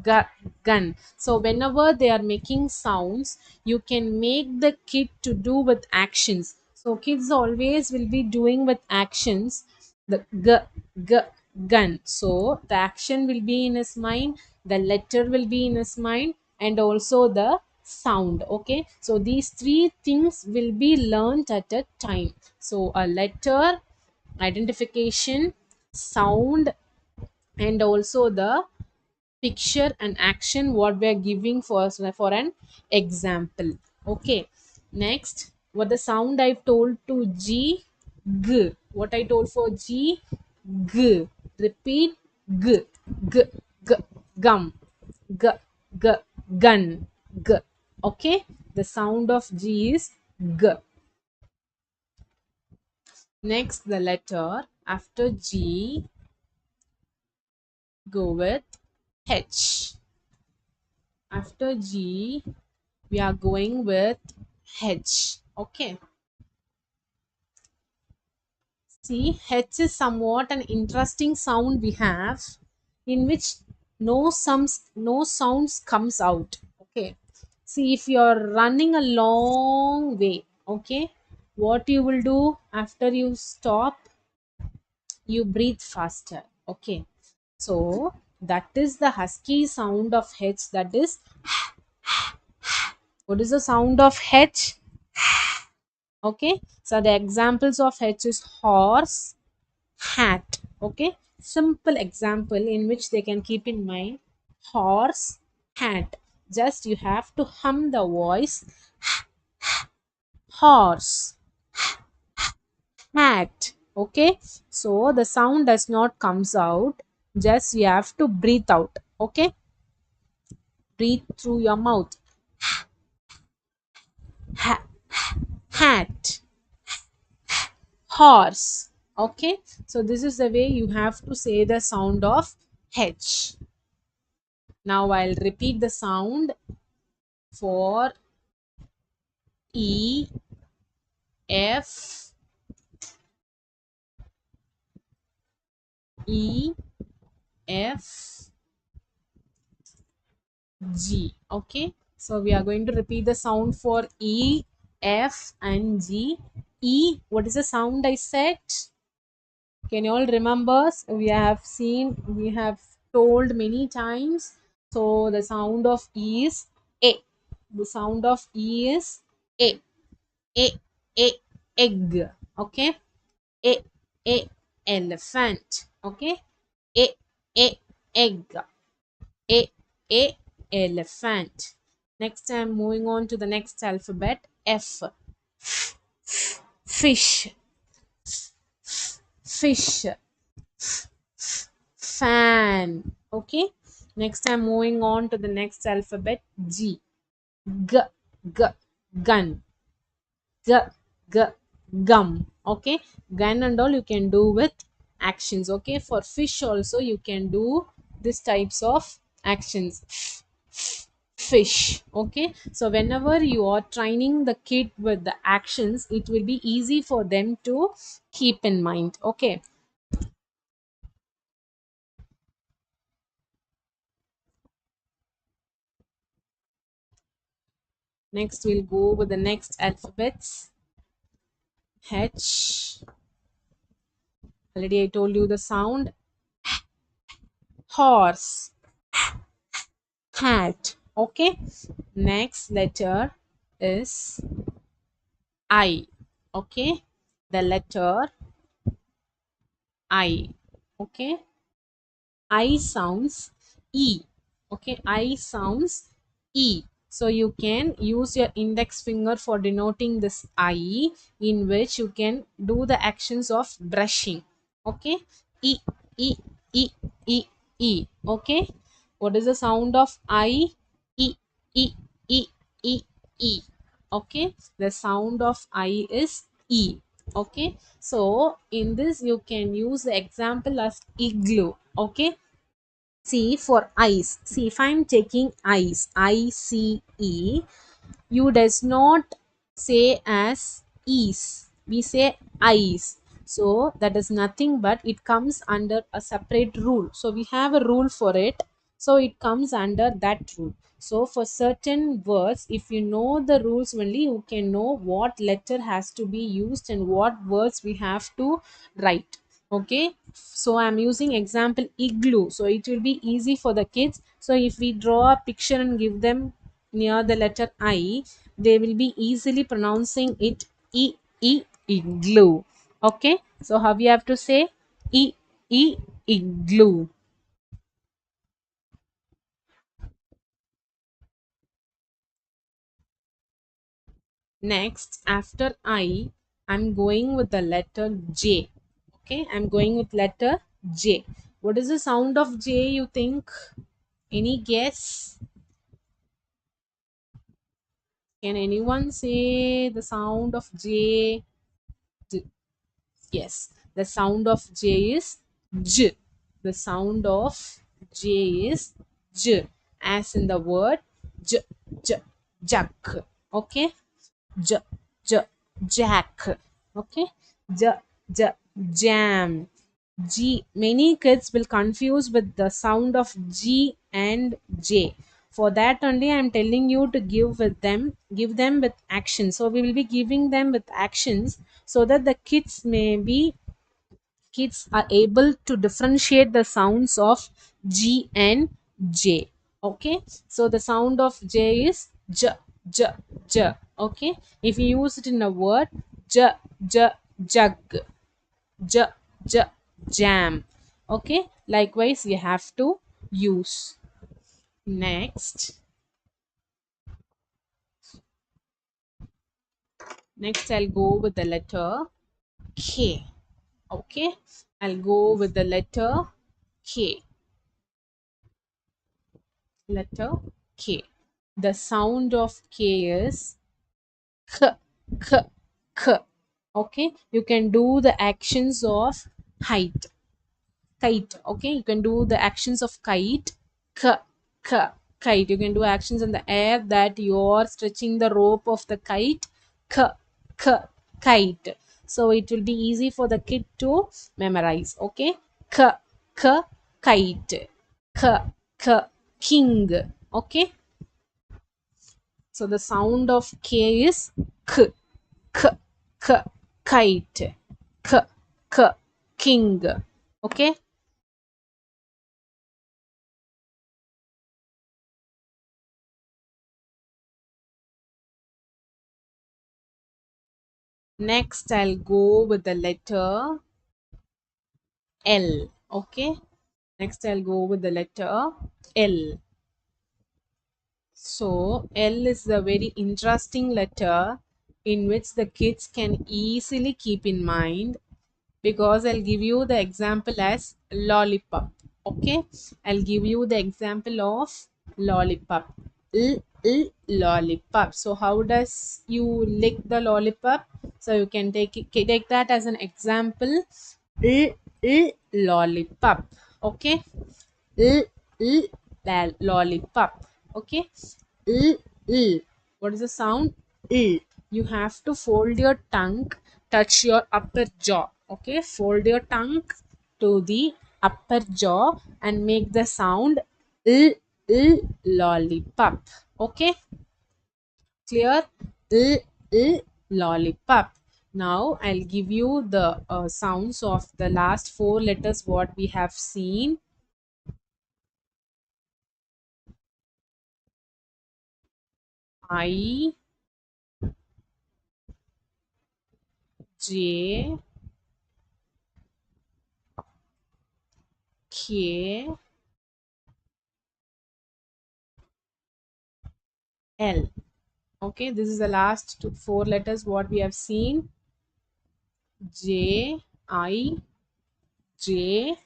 g, gun. So whenever they are making sounds, you can make the kid to do with actions. So kids always will be doing with actions the g, g, gun. So the action will be in his mind, the letter will be in his mind, and also the sound. Okay, so these three things will be learned at a time. So a letter, identification, sound, and also the picture and action what we are giving for an example. Okay, next, what the sound I've told to G? G. What I told for G? G. Repeat. G. G. G. Gum. G. G. Gun. G. Okay, the sound of G is G. Next, the letter after G, go with H. After G, we are going with H. Okay. See, H is somewhat an interesting sound we have, in which no sounds comes out. Okay. See, if you are running a long way, okay, what you will do after you stop, you breathe faster. Okay, so that is the husky sound of H. That is, what is the sound of H? Okay, so the examples of H is horse, hat. Okay, simple example in which they can keep in mind. Horse, hat. Just you have to hum the voice. Horse, hat. Okay, so the sound does not comes out, just you have to breathe out. Okay, breathe through your mouth. Ha- hat, horse. Okay, so this is the way you have to say the sound of H. Now I'll repeat the sound for E, F, E, F, G. Okay, so we are going to repeat the sound for E, F, and G. E, what is the sound I said? Can you all remember? We have seen, we have told many times. So the sound of E is A. The sound of E is A. A, A, egg. Okay. A, A, elephant. Okay. A, A, egg. A, A, elephant. Next time, moving on to the next alphabet. F, fish. Fish. Fan. Okay. Next I'm moving on to the next alphabet. G, g, g, gun. G, g, gum. Okay, gun and all you can do with actions. Okay, for fish also you can do these types of actions. Fish. Okay, so whenever you are training the kid with the actions, it will be easy for them to keep in mind. Okay, next we'll go with the next alphabets. H. Already I told you the sound. Horse. Hat. Okay. Next letter is I. Okay. The letter I. Okay. I sounds E. Okay. I sounds E. So you can use your index finger for denoting this I, in which you can do the actions of brushing. Okay. E, E, E, E, E. Okay. What is the sound of I? E, E, E, E, E. Okay. The sound of I is E. Okay. So in this you can use the example as igloo. Okay. See, for ice. See, if I'm taking ice, I-C-E, you does not say as ease. We say ice. So that is nothing but it comes under a separate rule. So we have a rule for it. So it comes under that rule. So for certain words, if you know the rules only, you can know what letter has to be used and what words we have to write. Okay, so I'm using example igloo, so it will be easy for the kids. So if we draw a picture and give them near the letter I, they will be easily pronouncing it igloo. Okay, so how you have to say e igloo. Next, after I'm going with the letter J. Okay, I'm going with letter J. What is the sound of J, you think? Any guess? Can anyone say the sound of J? Yes, the sound of J is J. The sound of J is J, as in the word J, J, Jack. Okay, J, J, Jack. Okay, J, J, Jam. G. Many kids will confuse with the sound of G and J. For that only I am telling you to give them with actions. So we will be giving them with actions so that the kids are able to differentiate the sounds of G and J. Okay, so the sound of J is J, J, J. Okay, if you use it in a word, J, J, jug, J, J, jam. Okay, likewise you have to use. Next I'll go with the letter K. Okay, I'll go with the letter K. Letter K. The sound of K is K, K, K. Okay, you can do the actions of height, kite. Okay, you can do the actions of kite, K, K, kite. You can do actions in the air that you're stretching the rope of the kite, K, K, kite. So it will be easy for the kid to memorize. Okay, K, K, kite, K, K, king. Okay, so the sound of K is K, K, K, kite, K, K, king. Okay, next I'll go with the letter L. Okay, next I'll go with the letter L. So L is a very interesting letter in which the kids can easily keep in mind, because I'll give you the example as lollipop. Okay, I'll give you the example of lollipop. Lollipop. So how does you lick the lollipop? So you can take that as an example. Lollipop. Okay, l lollipop. Okay, l l. What is the sound? L. You have to fold your tongue, touch your upper jaw. Okay, fold your tongue to the upper jaw and make the sound l lollipop. Okay, clear? L lollipop. Now I'll give you the sounds of the last four letters what we have seen. I, J, K, L. Okay, this is the last four letters what we have seen. J, I, J,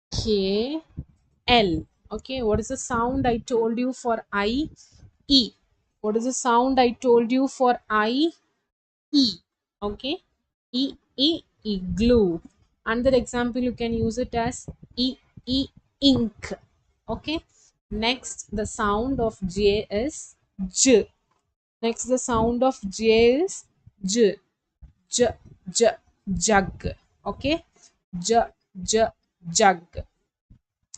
K, L. Okay, what is the sound I told you for I? E. What is the sound I told you for I? E. Okay, igloo. Another example you can use it as ink. Okay, next the sound of J is J. Next, the sound of J is J, J, J, jug. Okay, J, J, jug.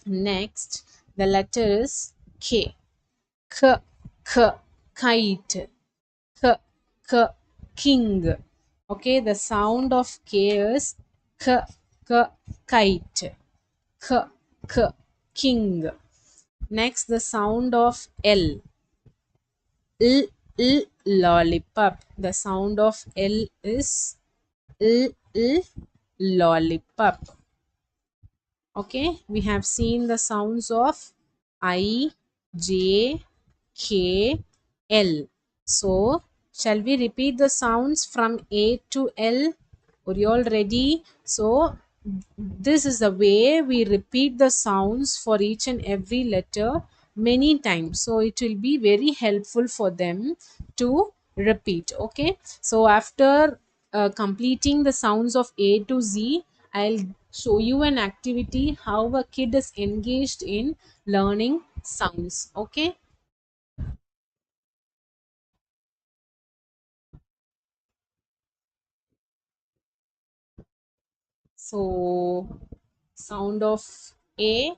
Next, the letter is K, K, K, kite, K, K, king. Okay, the sound of K is K, K, kite, K, K, king. Next, the sound of L, lollipop. The sound of L is l, lollipop. Okay, we have seen the sounds of I, J, K, L. So, shall we repeat the sounds from A to L? Are you all ready? So, this is the way we repeat the sounds for each and every letter many times. So, it will be very helpful for them to repeat. Okay, so after completing the sounds of A to Z, I'll show you an activity how a kid is engaged in learning sounds. Okay, so sound of A,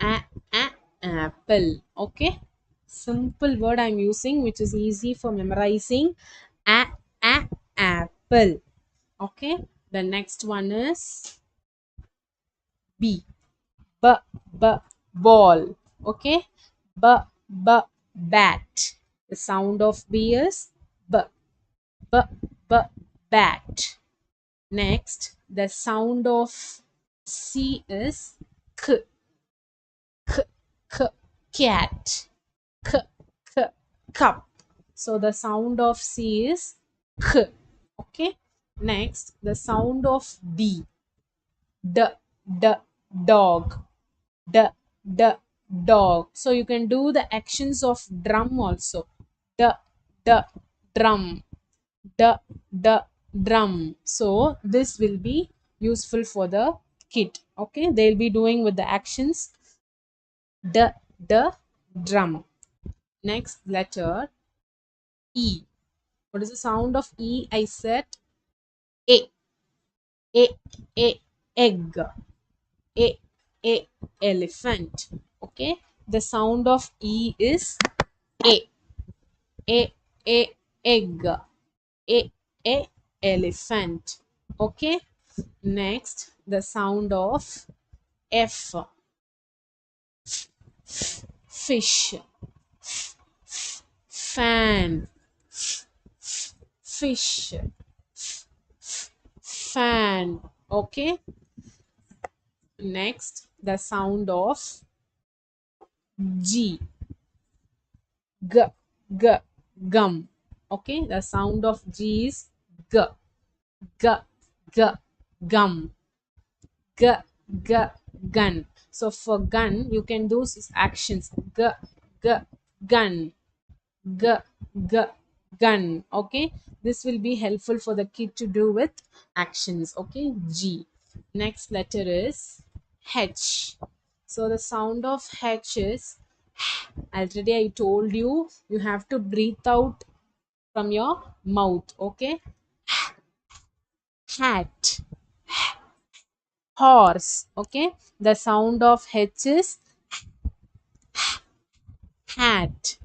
a, a apple. Okay, simple word I'm using which is easy for memorizing. A, a apple. Okay, the next one is B, b, ball. Okay, b, bat. The sound of B is b, b, bat. Next, the sound of C is k, k, k, cat, k, k, cup. So the sound of C is k. Okay. Next, the sound of D. D, D, dog. D, D, dog. So you can do the actions of drum also. D, D, drum. D, D, drum. So this will be useful for the kid. Okay, they'll be doing with the actions D, D, drum. Next letter E. What is the sound of E? I said A, A, A, egg. A, A, elephant. Okay, the sound of E is A, A, A, egg. A, elephant. Okay, next the sound of F, fish. Fan, fish, fan. Okay, next the sound of G, G, G, gum. Okay, the sound of G is G, G, G, gum. G, G, gun. So for gun, you can do actions G, G, gun. G, G, gun. Okay, this will be helpful for the kid to do with actions. Okay, G. Next letter is H. So the sound of H is, already I told you, you have to breathe out from your mouth. Okay, hat, horse. Okay, the sound of H is hat,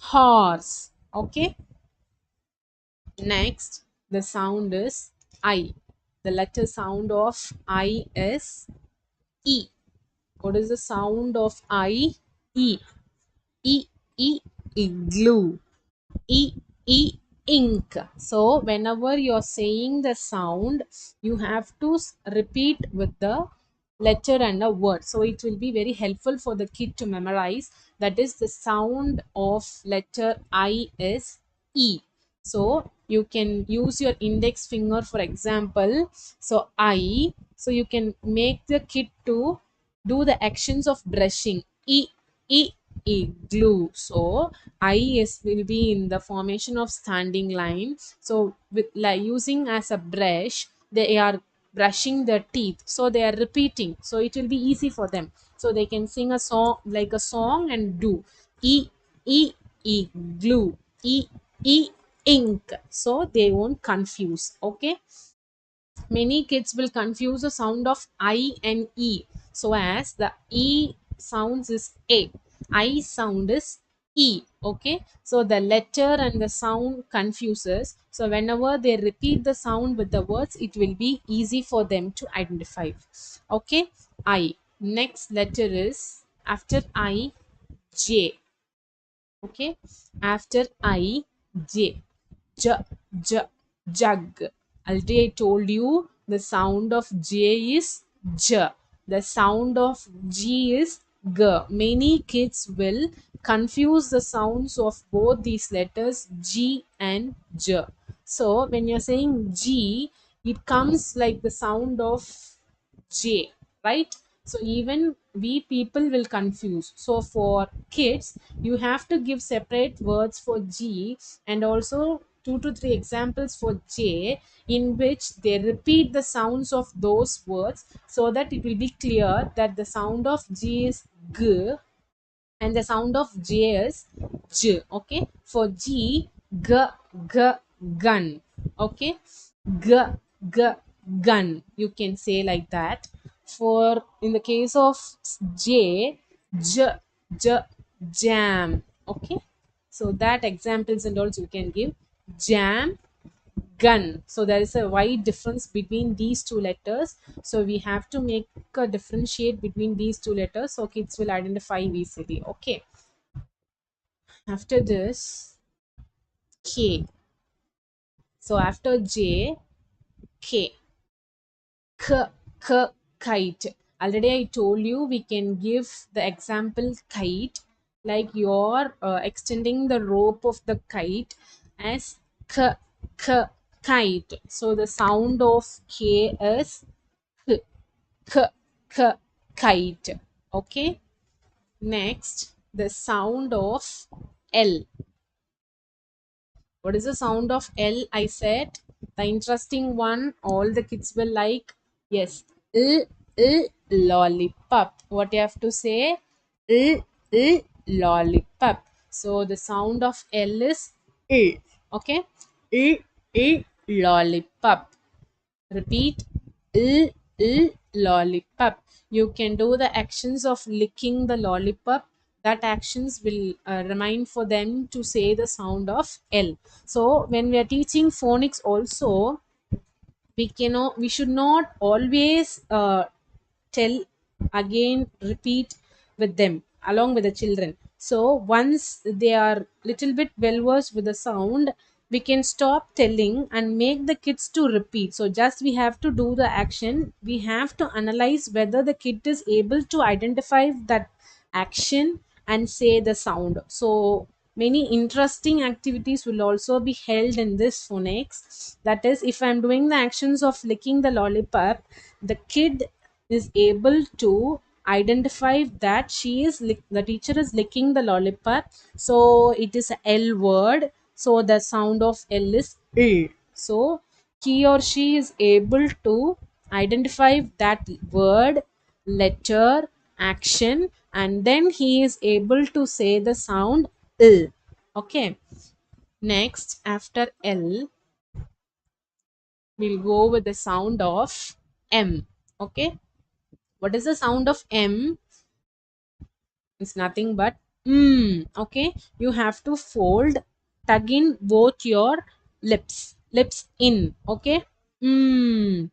horse. Okay, next the sound is I. The letter sound of I is E. What is the sound of I? E, E, E, igloo. E, E, ink. So whenever you're saying the sound, you have to repeat with the letter and a word. So it will be very helpful for the kid to memorize. That is, the sound of letter I is E. So you can use your index finger for example. So I. So you can make the kid to do the actions of brushing. E, E, igloo. So I is will be in the formation of standing line. So with like using as a brush, they are brushing their teeth. So they are repeating. So it will be easy for them. So they can sing a song like a song and do E, E, igloo. E, E, ink. So they won't confuse. Okay. Many kids will confuse the sound of I and E. So as the E sounds is A, I sound is E. Okay. So the letter and the sound confuses. So whenever they repeat the sound with the words, it will be easy for them to identify. Okay. I. Next letter is after I, J. Okay. After I, J. J, J, jug. Already I told you the sound of J is J. The sound of G is G. Many kids will confuse the sounds of both these letters G and J. So when you're saying G, it comes like the sound of J, right? So even we people will confuse. So for kids, you have to give separate words for G and also 2 to 3 examples for J in which they repeat the sounds of those words so that it will be clear that the sound of G is G and the sound of J is J. Okay, for G, G, G, gun. Okay, G, G, gun. You can say like that. For in the case of J, J, J, jam. Okay, so that examples and also you can give jam, gun. So there is a wide difference between these two letters. So we have to make a differentiate between these two letters so kids will identify easily. Okay. After this, K. So after J, K. K, K, kite. Already I told you we can give the example kite like you're extending the rope of the kite as K, K, kite. So the sound of K is k, k, k, kite. Okay. Next, the sound of L. What is the sound of L? I said the interesting one. All the kids will like. Yes, L, L, lollipop. What you have to say? L, L, lollipop. So the sound of L is L. Okay, L, L, lollipop. Repeat. Lollipop. You can do the actions of licking the lollipop. That actions will remind for them to say the sound of L. So when we are teaching phonics also, we should not always tell again, repeat with them along with the children. So once they are little bit well versed with the sound, we can stop telling and make the kids to repeat. So just we have to do the action. We have to analyze whether the kid is able to identify that action and say the sound. So many interesting activities will also be held in this phonics. That is, if I'm doing the actions of licking the lollipop, the kid is able to identify that the teacher is licking the lollipop. So it is a L word. So the sound of L is L. So he or she is able to identify that word, letter, action, and then he is able to say the sound L. Okay. Next, after L, we'll go with the sound of M. Okay. What is the sound of M? It's nothing but okay. You have to fold, tug in both your lips in. Okay. When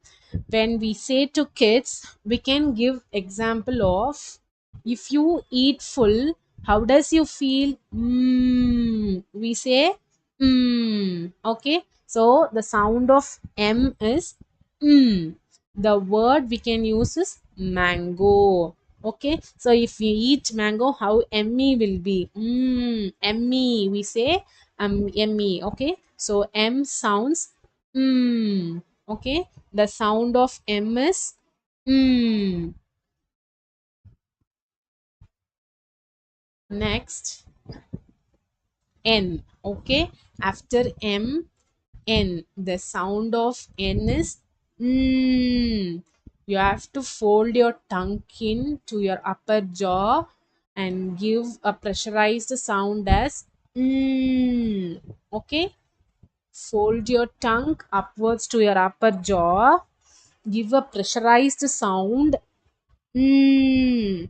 we say to kids, we can give example of, if you eat full, how does you feel? We say okay. So the sound of M is the word we can use is mango. Okay, so if we eat mango, how yummy will be? Yummy. We say yummy. Okay, so M sounds okay. The sound of M is next N. Okay, after M, N. The sound of N is You have to fold your tongue in to your upper jaw and give a pressurized sound as Okay, fold your tongue upwards to your upper jaw. Give a pressurized sound. Mm,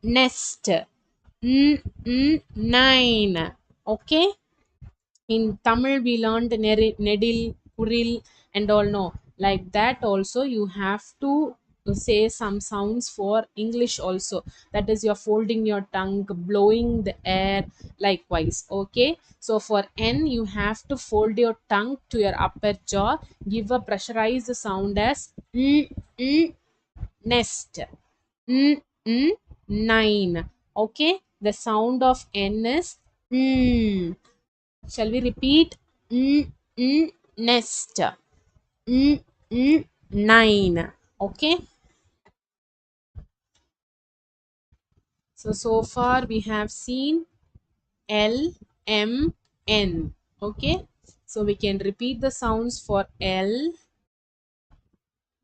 Nest. Nine. Okay. In Tamil, we learned Nedil, Kuril, and all. No, like that also, you have to say some sounds for English also. That is, you're folding your tongue, blowing the air, likewise. Okay, so for N, you have to fold your tongue to your upper jaw, give a pressurized sound as nest. Mm, mm, Nine. Okay, the sound of N is Shall we repeat? Nest. Nine. Okay. So far we have seen L, M, N. Okay. So we can repeat the sounds for L,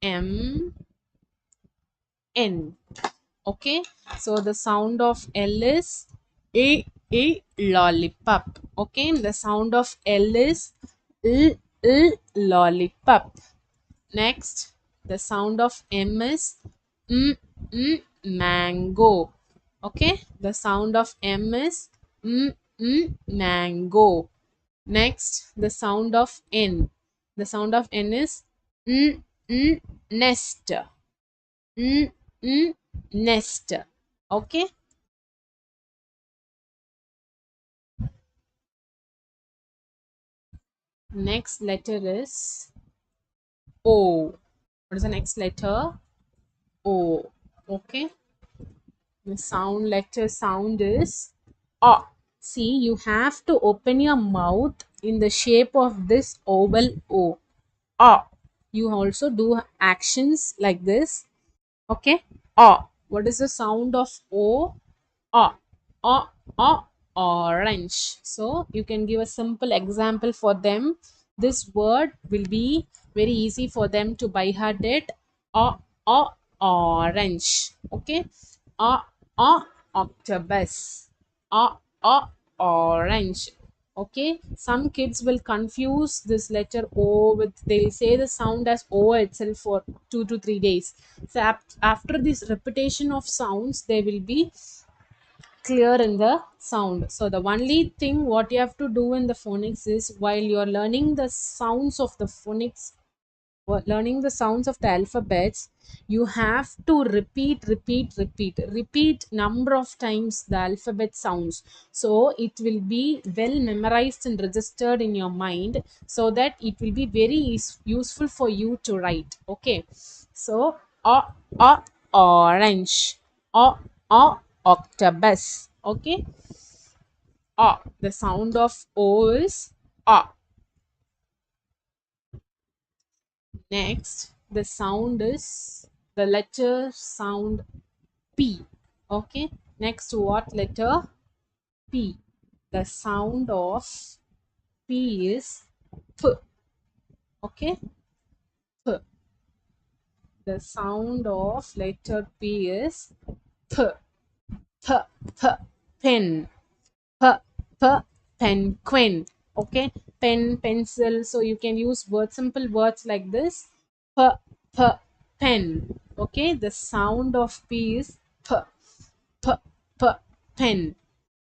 M, N. Okay. So the sound of L is a lollipop. Okay. The sound of L is lollipop. Next, the sound of M is mango. Okay, the sound of M is mango. Next, the sound of N. The sound of N is nest. Mm, Nest. Okay. Next letter is O. What is the next letter? O. Okay. The letter sound is A. See, you have to open your mouth in the shape of this oval O. Ah. You also do actions like this. Okay. Ah. What is the sound of O? Ah. Ah. Ah. Orange. So you can give a simple example for them. This word will be very easy for them to by heart it. Ah. Ah. Orange. Okay. Ah. Ah. Octopus. Ah. Ah. Orange. Okay, some kids will confuse this letter O with, they'll say the sound as O itself for 2 to 3 days. So after this repetition of sounds, they will be clear in the sound. So the only thing what you have to do in the phonics is, while you are learning the sounds of the phonics, learning the sounds of the alphabets, you have to repeat number of times the alphabet sounds, so it will be well memorized and registered in your mind, so that it will be very useful for you to write. Okay, so a orange, a octopus. Okay, the sound of O is a. Next, the sound is the letter sound P. Okay. Next, what letter? P. The sound of P is P. Okay. P. The sound of letter P is P. P. P. Pen. P. P. Penguin. Okay. Pen, pencil. So you can use simple words like this. P. P. Pen. Okay. The sound of P is P. P. P. Pen.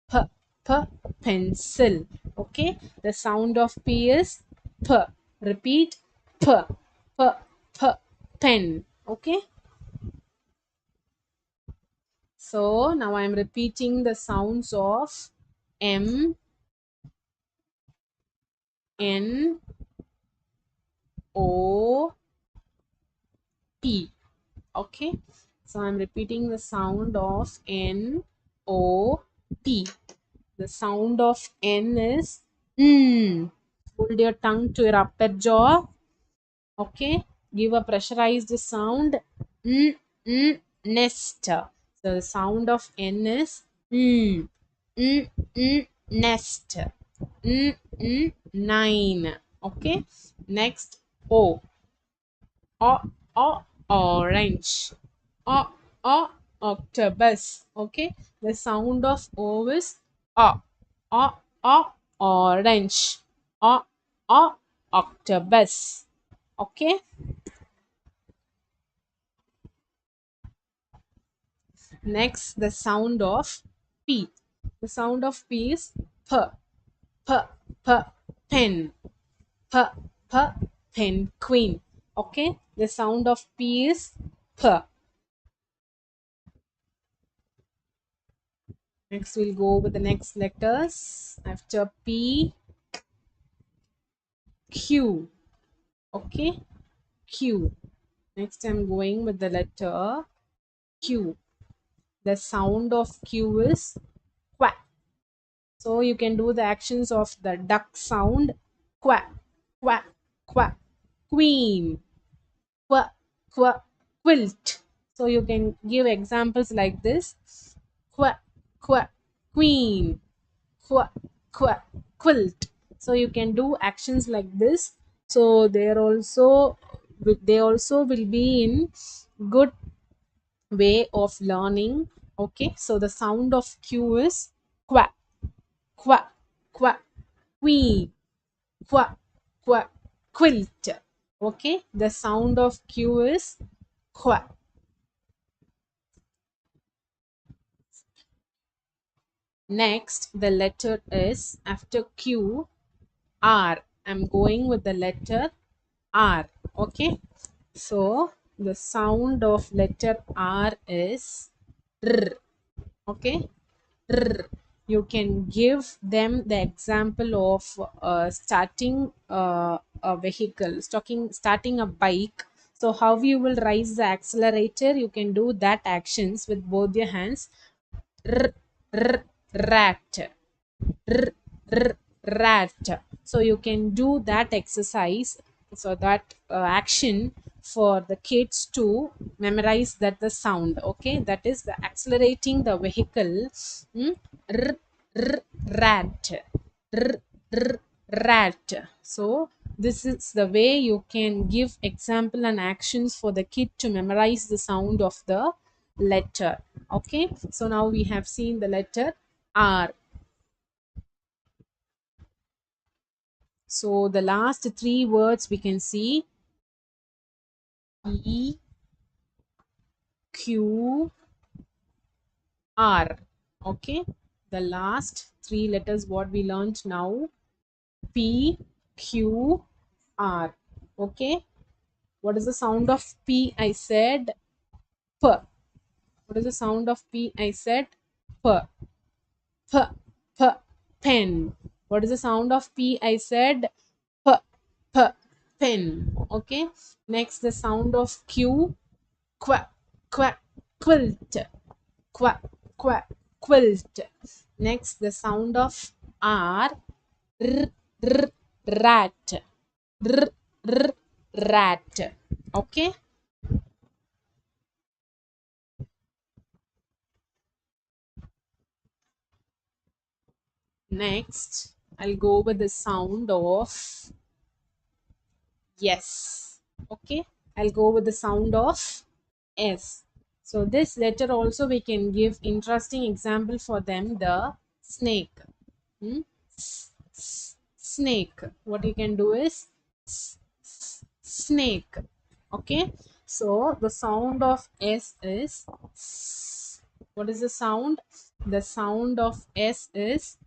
P. P. Pencil. Okay. The sound of P is P. Repeat. P. P. P. Pen. Okay. So now I am repeating the sounds of M, N, O, P. Okay. So I'm repeating the sound of N, O, P. The sound of N is N. Hold your tongue to your upper jaw. Okay. Give a pressurized sound. Nest. So the sound of N is nest. Nine. Okay. Next, O. Orange. O, octopus. Okay. The sound of O is O. Orange. O, octopus. Okay. Next, the sound of P. The sound of P is P. P. P. Pen. P. P. Penguin. Okay. The sound of P is P. Next, we'll go with the next letters. After P, Q. Okay. Q. Next, I'm going with the letter Q. The sound of Q is quack. So you can do the actions of the duck sound. Quack, quack, quack. Queen, quack, quack, quilt. So you can give examples like this. Quack, quack, queen. Quack, quack, quilt. So you can do actions like this. So they also will be in good way of learning. Okay, so the sound of Q is quack, quack, quack, queen, quack, quack, quilt. Okay, the sound of Q is quack. Next, the letter is after Q, R. I'm going with the letter R. Okay, so the sound of letter R is R. Okay, R. You can give them the example of starting a vehicle, starting a bike. So how you will raise the accelerator, you can do that actions with both your hands. R, r, rat. R, r, rat. So you can do that exercise, so that action for the kids to memorize that the sound. Okay, that is the accelerating the vehicle. mm, r, rat, r, r, rat. So this is the way you can give example and actions for the kid to memorize the sound of the letter. Okay, so now we have seen the letter R. So the last three words we can see E, Q, R. Okay, the last three letters what we learned now, P, Q, R. Okay, what is the sound of P? I said P. What is the sound of P? I said P. P, P, pen. What is the sound of P? I said P, P, pen. Okay, next the sound of Q, Qu, Qu, quilt. Qu, Qu, quilt. Next the sound of R, R, R, rat. R, R, rat. Okay, next I'll go with the sound of yes. Okay, I'll go with the sound of S. So this letter also we can give interesting example for them, the snake. Hmm? Snake. What you can do is snake. Okay, so the sound of S is what is the sound? The sound of S is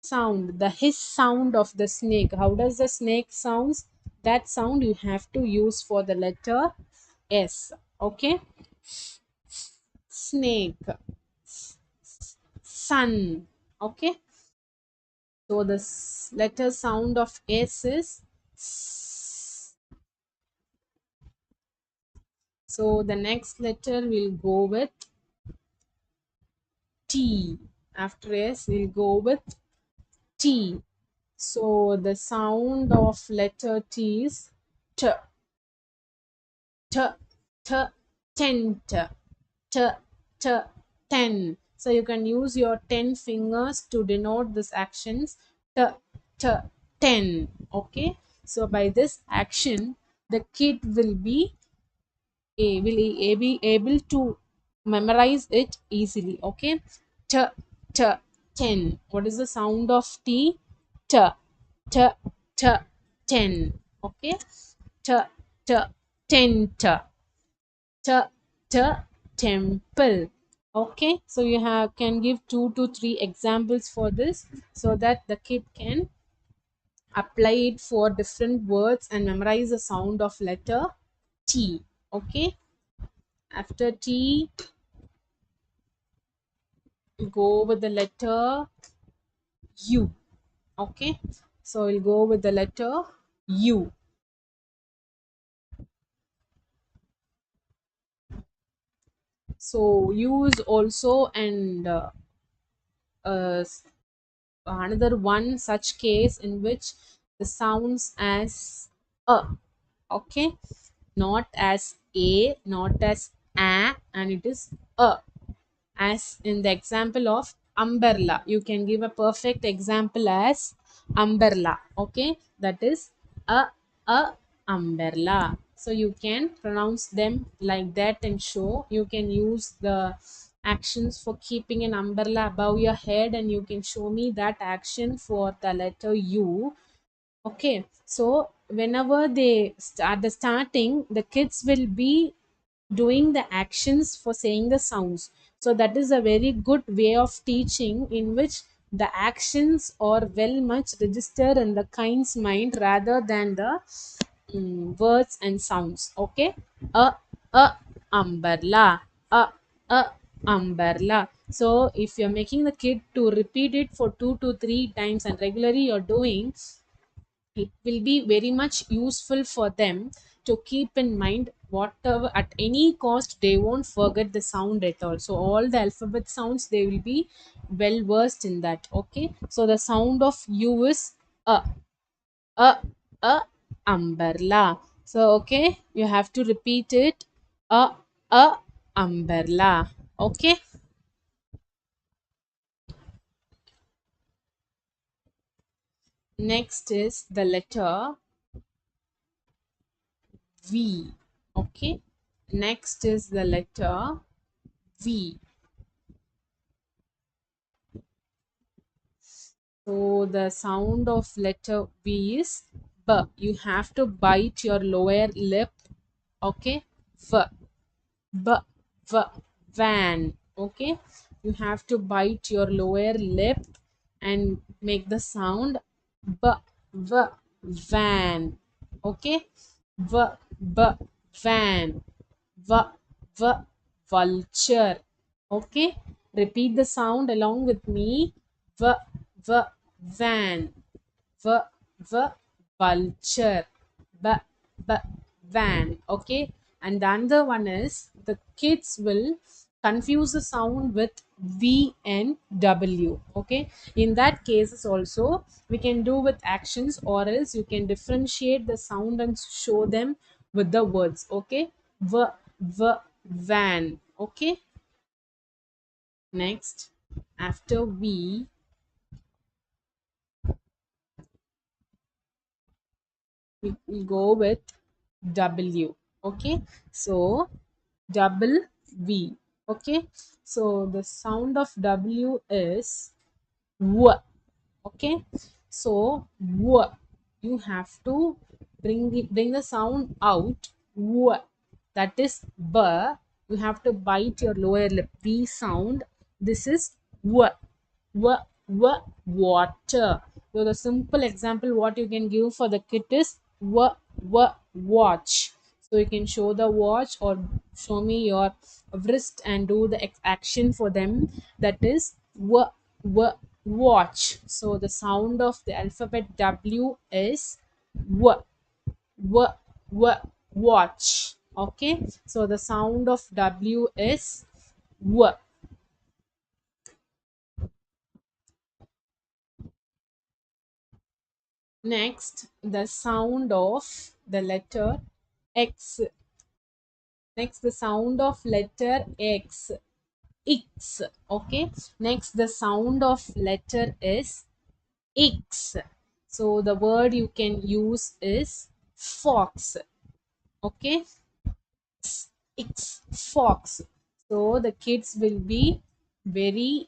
sound, the hiss sound of the snake. How does the snake sounds? That sound you have to use for the letter S. Okay, snake, sun. Okay, so the letter sound of S is so the next letter will go with T. After S we'll go with T. So the sound of letter T is T, T, T, tent, T, T, ten. So you can use your 10 fingers to denote these actions. T, T, ten. Okay. So by this action, the kid will be be able to memorize it easily. Okay, t, t, ten. What is the sound of T? T, t, t, ten. Okay, t, t, tent, t, t, temple. Okay, so you have can give 2 to 3 examples for this, so that the kid can apply it for different words and memorize the sound of letter T. Okay, after T, go with the letter U. Okay, so we'll go with the letter U. So U is also and uh, another one such case in which the sounds as a. Okay, not as a, not as a, and it is a. As in the example of umbrella, you can give a perfect example as umbrella. Okay, that is a umbrella. So you can pronounce them like that and show. You can use the actions for keeping an umbrella above your head, and you can show me that action for the letter U. Okay, so whenever they start the starting, the kids will be doing the actions for saying the sounds. So that is a very good way of teaching, in which the actions are well much registered in the kind's mind rather than the words and sounds. Okay, a a umbrella, a umbrella. So if you're making the kid to repeat it for 2 to 3 times and regularly you're doing, it will be very much useful for them to keep in mind whatever at any cost they won't forget the sound at all. So all the alphabet sounds they will be well versed in that. Okay, so the sound of U is a a umbrella. So okay, you have to repeat it, a umbrella. Okay, next is the letter V. Okay, next is the letter V. So the sound of letter V is B. You have to bite your lower lip. Okay, V, B, V, van. Okay, you have to bite your lower lip and make the sound B, V, van. Okay, V, B, van. V, V, vulture. Okay, repeat the sound along with me. V, V, van. V, V, vulture. B, B, van. Okay, and the other one is the kids will confuse the sound with V and W. Okay, in that cases also we can do with actions, or else you can differentiate the sound and show them with the words. Okay, V, V, van. Okay, next after V we will go with W. Okay, so double V. Okay, so the sound of W is W. Okay, so W. You have to bring the sound out. W. That is B. You have to bite your lower lip. V sound. This is W. W, water. So the simple example what you can give for the kit is watch. So you can show the watch or show me your wrist and do the action for them. That is watch. So the sound of the alphabet W is w w watch. Okay. So the sound of W is w. Next, the sound of the letter X. Next, the sound of letter X. X. Okay. Next, the sound of letter is X. So the word you can use is fox. Okay. X, fox. So the kids will be very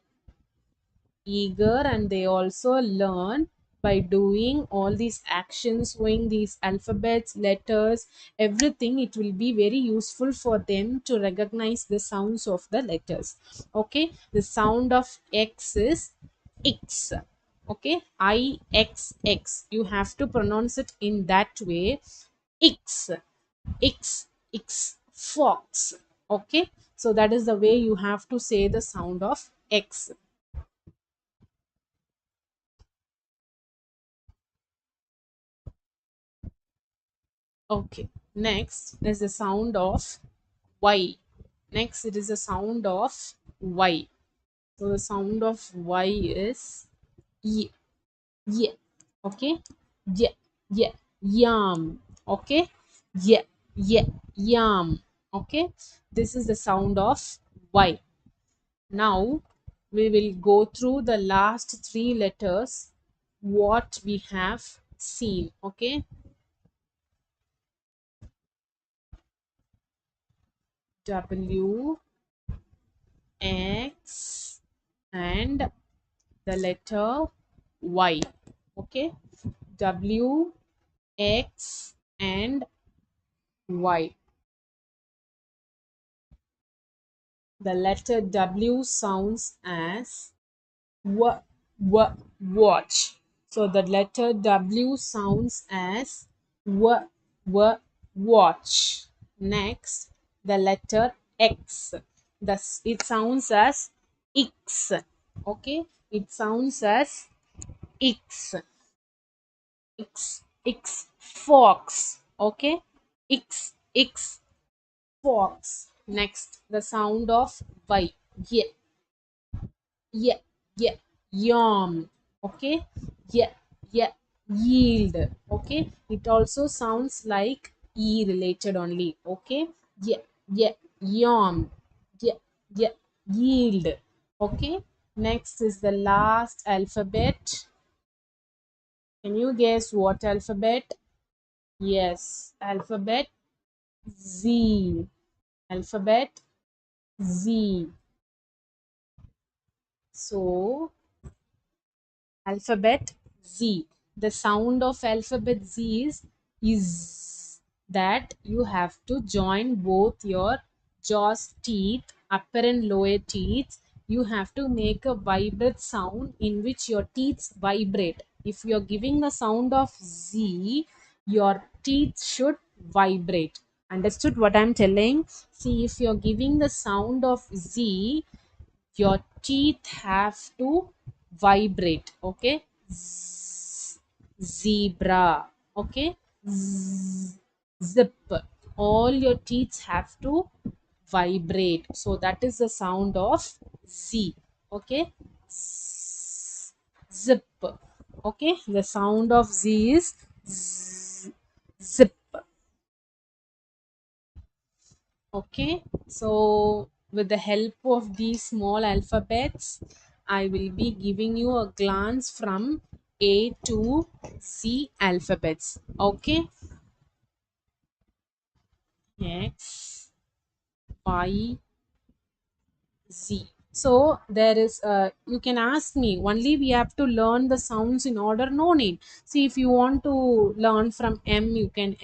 eager and they also learn by doing all these actions, showing these alphabets, letters, everything. It will be very useful for them to recognize the sounds of the letters. Okay, the sound of X is X. Okay, IXX, you have to pronounce it in that way. X, X, X, fox. Okay, so that is the way you have to say the sound of X. Okay, next is the sound of Y. Next, it is the sound of Y. So the sound of Y is Y, Y. Okay, Y, Y, yam. Okay, Y, Y, yam. Okay, this is the sound of Y. Now we will go through the last three letters what we have seen. Okay, W, X, and the letter Y. Okay, W, X, and Y. The letter W sounds as w, watch. So the letter W sounds as w, watch. Next, the letter X. Thus, it sounds as X. Okay, it sounds as X. X. X, fox. Okay. X, fox. Next, the sound of Y. Yeah, yeah, yeah. Yam. Okay. Yeah, yeah. Yield. Okay. It also sounds like E related only. Okay. Yeah, yeah. Yam. Yeah, yeah. Yield. Okay. Next is the last alphabet. Can you guess what alphabet? Yes, alphabet Z. Alphabet Z. So, alphabet Z. The sound of alphabet Z is that you have to join both your jaws teeth, upper and lower teeth. You have to make a vibrate sound in which your teeth vibrate. If you're giving the sound of Z, your teeth should vibrate. Understood what I'm telling? See, if you're giving the sound of Z, your teeth have to vibrate. Okay. Zebra. Okay. Zip. All your teeth have to vibrate, so that is the sound of Z. Okay. Zip. Okay, the sound of Z is zip. Okay, so with the help of these small alphabets, I will be giving you a glance from A to Z alphabets. Okay, X, Y, Z. So there is you can ask me only we have to learn the sounds in order, no need. See, if you want to learn from M, you can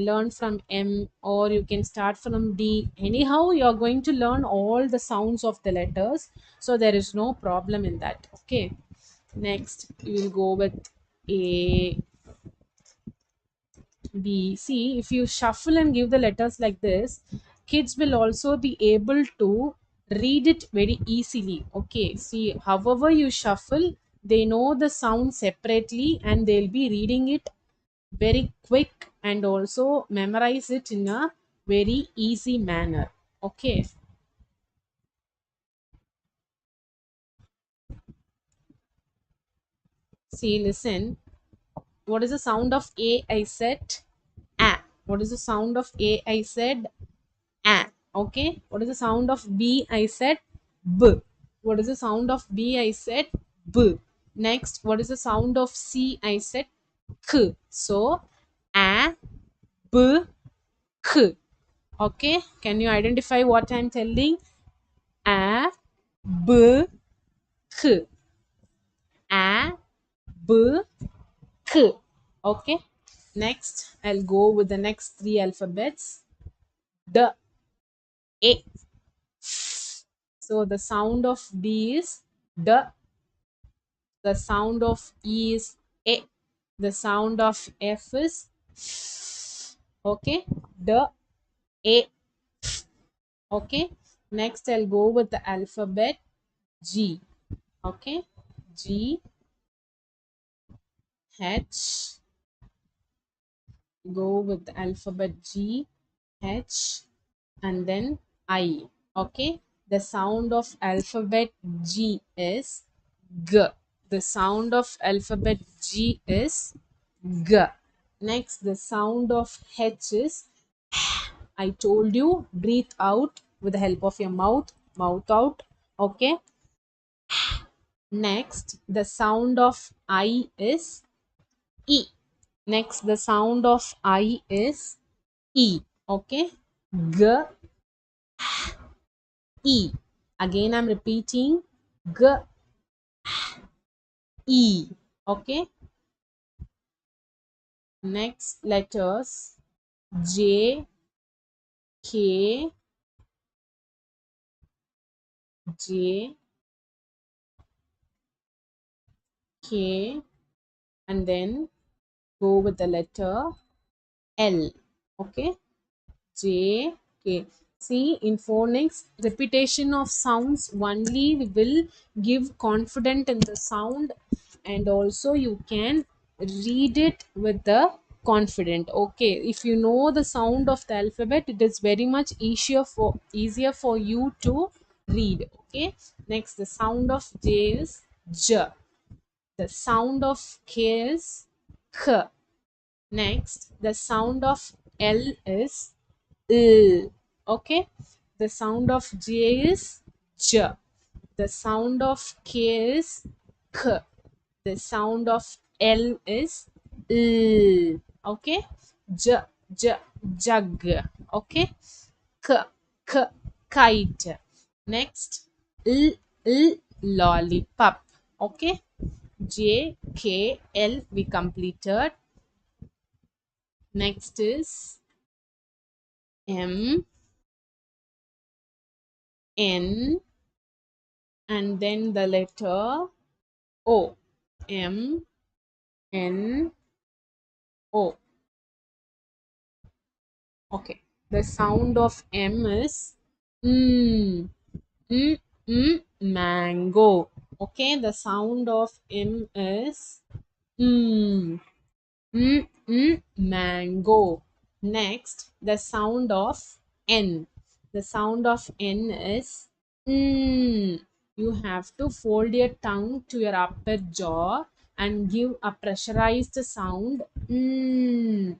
learn from M, or you can start from D. Anyhow, you are going to learn all the sounds of the letters, so there is no problem in that. Okay, next we will go with A, B. See, if you shuffle and give the letters like this, kids will also be able to read it very easily. Okay, see, however you shuffle, they know the sound separately and they'll be reading it very quick and also memorize it in a very easy manner. Okay, see, listen. What is the sound of A? I said A. What is the sound of A? I said A. Okay. What is the sound of B? I said B. What is the sound of B? I said B. Next, what is the sound of C? I said K. So, A, B, K. Okay. Can you identify what I'm telling? A, B, K. A, B, K. Okay. Next, I'll go with the next three alphabets. D, A. So the sound of D is D. The sound of E is A. The sound of F is okay. D, A. Okay. Next, I'll go with the alphabet G. Okay. G, H. Go with the alphabet G, H, and then I. Okay. The sound of alphabet G is G. The sound of alphabet G is G. Next, the sound of H is I told you, breathe out with the help of your mouth, mouth out. Okay. Next, the sound of I is E. Next, the sound of I is E. Okay. G, E. Again, I'm repeating G, E. Okay. Next letters J, K, J, K, and then go with the letter L. Okay. J, K. See, in phonics, repetition of sounds only will give confidence in the sound, and also you can read it with the confident. Okay, if you know the sound of the alphabet, it is very much easier for you to read. Okay, next the sound of J is J. The sound of K is K. Next, the sound of L is L. Okay, the sound of J is J. The sound of K is K. The sound of L is L. Okay, J, J, jug. Okay, K, K, kite. Next, L, L, lollipop. Okay, J, K, L we completed. Next is M, N, and then the letter O. M, N, O. Okay. The sound of M is mm, mango. Okay. The sound of M is mm, mango. Next, the sound of N. The sound of N is mm. You have to fold your tongue to your upper jaw and give a pressurized sound. Mm,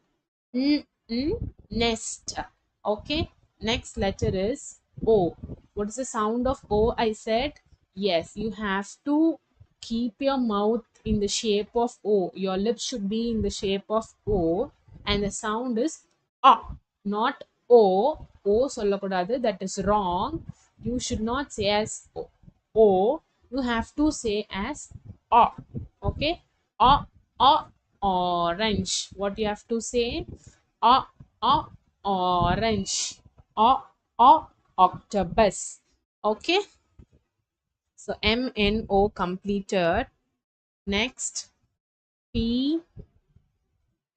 nest. Okay. Next letter is O. What is the sound of O? I said yes. You have to keep your mouth in the shape of O. Your lips should be in the shape of O, and the sound is A, not O. O சொல்லக்கூடாது. That is wrong. You should not say as O. You have to say as A. Okay. A, A, orange. What you have to say? A, A, orange. A, A, octopus. Okay. So M, N, O completed. Next, P,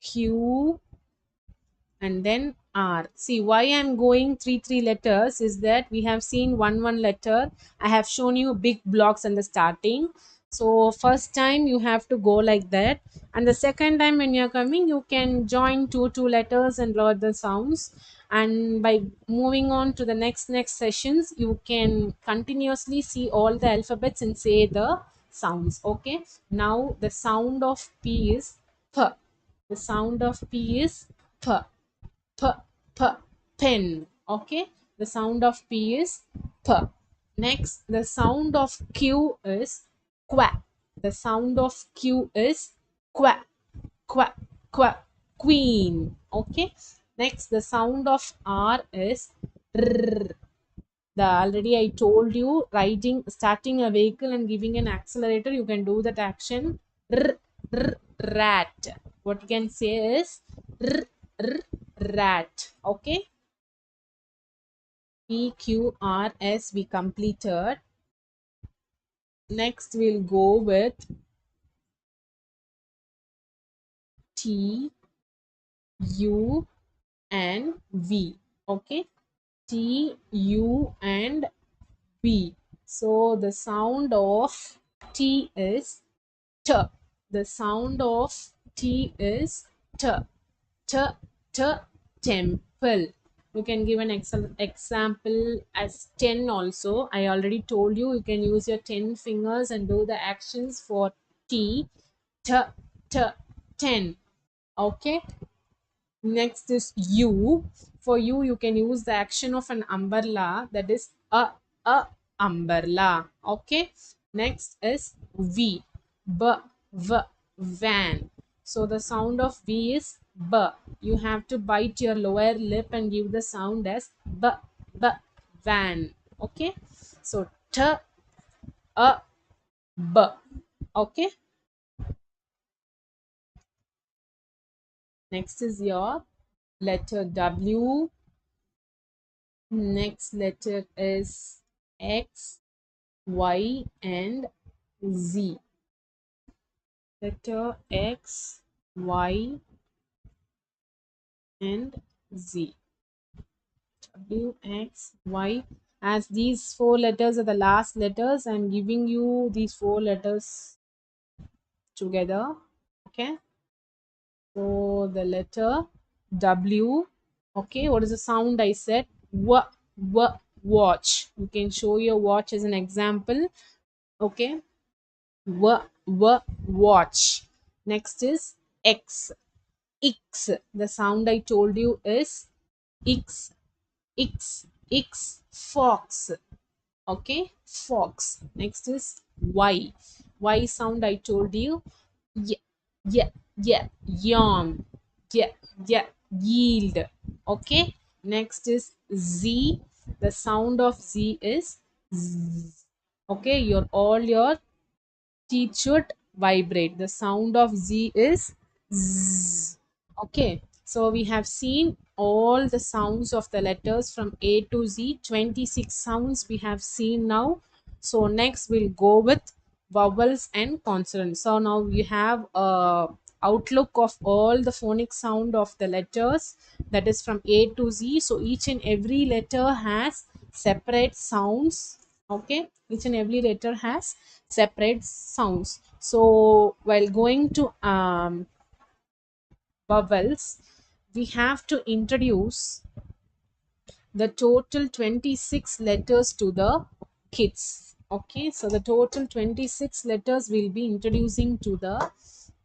Q, and then R. See, why I'm going three letters is that we have seen one letter. I have shown you big blocks in the starting. So first time you have to go like that, and the second time when you're coming, you can join two letters and learn the sounds. And by moving on to the next sessions, you can continuously see all the alphabets and say the sounds. Okay. Now the sound of P is P. The sound of P is P. P, P, pen. Okay, the sound of P is P. Next, the sound of Q is qua. The sound of Q is qua, qua, qua, queen. Okay, next, the sound of R is R. The already I told you, starting a vehicle and giving an accelerator, you can do that action. R, r, rat. What you can say is r, r, rat. Okay. P, Q, R, S we completed. Next we'll go with T, U, and V. Okay. T, U, and V. So the sound of T is T. The sound of T is T. T, T, temple. You can give an example as 10 also. I already told you, you can use your 10 fingers and do the actions for T, T, T, 10. Okay. Next is U. For you, you can use the action of an umbrella, that is a umbrella. Okay. Next is V. B, V, van. So the sound of V is B. You have to bite your lower lip and give the sound as B, B, van. Okay. So T, A, B. Okay. Next is your letter W. Next letter is X, Y, and Z. Letter X, Y, and Z. W, X, Y. As these four letters are the last letters, I'm giving you these four letters together. Okay. So the letter W. Okay, what is the sound I said? W, w, watch. You can show your watch as an example. Okay, w, w, watch. Next is X. X. The sound I told you is X, X, X, fox. Okay, fox. Next is Y. Y sound I told you. Yeah, yeah, yeah, yawn. Yeah, yeah, yield. Okay, next is Z. The sound of Z is Z. Okay, all your teeth should vibrate. The sound of Z is Z. Okay, so we have seen all the sounds of the letters from A to Z. 26 sounds we have seen now. So next we'll go with vowels and consonants. So now we have a outlook of all the phonic sound of the letters, that is from A to Z. So each and every letter has separate sounds. Okay, each and every letter has separate sounds. So while going to vowels, we have to introduce the total 26 letters to the kids. Okay, so the total 26 letters we'll be introducing to the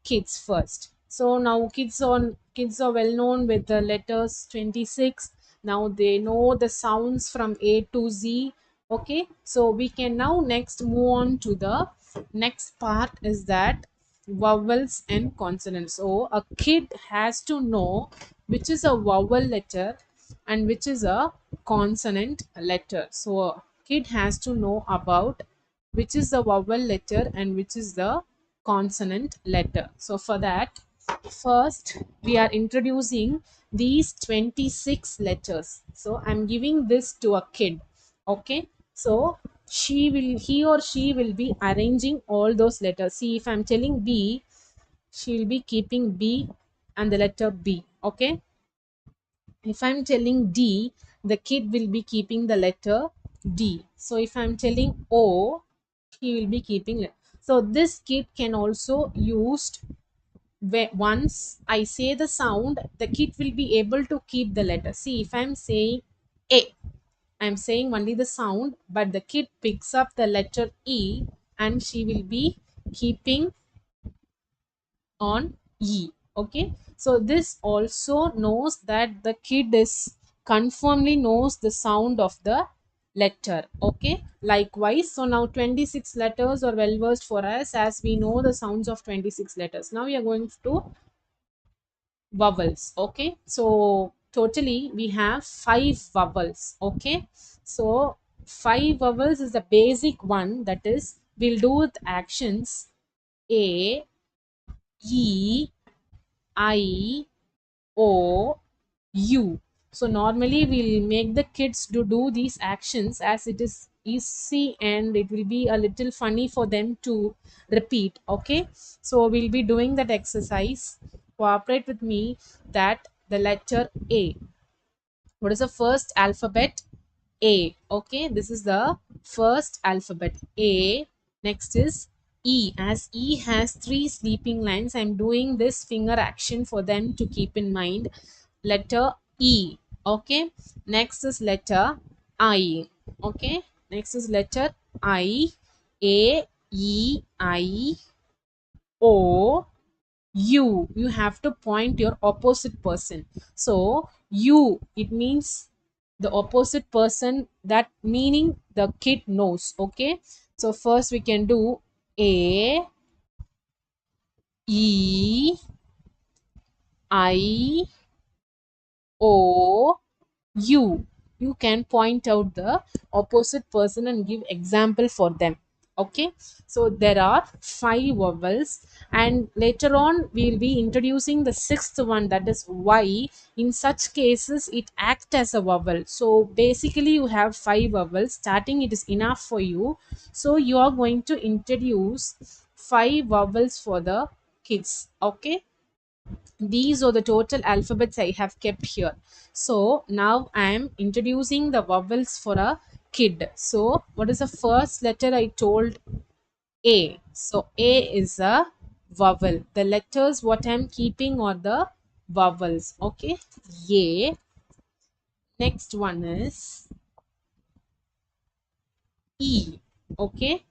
kids first. So now kids are well known with the letters 26. Now they know the sounds from A to Z. Okay, so we can now next move on to the next part, is that vowels and consonants. So a kid has to know which is a vowel letter and which is a consonant letter. So a kid has to know about which is the vowel letter and which is the consonant letter. So for that, first we are introducing these 26 letters. So I'm giving this to a kid. Okay, so he or she will be arranging all those letters. See, if I'm telling B, she will be keeping B and the letter B. Okay, if I'm telling D, the kid will be keeping the letter D. So if I'm telling O, he will be keeping it. So this kid can also used where once I say the sound, the kid will be able to keep the letter. See, if I'm saying A, I'm saying only the sound, but the kid picks up the letter E and she will be keeping on E. Okay, so this also knows that the kid is confirmly knows the sound of the letter. Okay, likewise, so now 26 letters are well versed for us as we know the sounds of 26 letters. Now we are going to vowels. Okay, so totally we have 5 vowels. Okay, so 5 vowels is the basic one, that is we'll do with actions A, E, I, O, U. So normally we'll make the kids to do these actions as it is easy and it will be a little funny for them to repeat. Okay, so we'll be doing that exercise. Cooperate with me, that the letter A. What is the first alphabet? A. Okay, this is the first alphabet A. Next is E. As E has 3 sleeping lines, I'm doing this finger action for them to keep in mind. Letter E. Okay, next is letter I. Okay, next is letter I. A, E, I, O, you have to point your opposite person. So you, it means the opposite person, that meaning the kid knows. Okay, so first we can do A, E, I, O, U. You can point out the opposite person and give example for them. Okay, so there are 5 vowels and later on we will be introducing the 6th one, that is Y. In such cases it acts as a vowel. So basically you have 5 vowels. Starting it is enough for you. So you are going to introduce 5 vowels for the kids. Okay, these are the total alphabets I have kept here. So now I am introducing the vowels for a kid. So what is the first letter I told? A. So A is a vowel. The letters what I'm keeping are the vowels. Okay. A. Next one is E. Okay.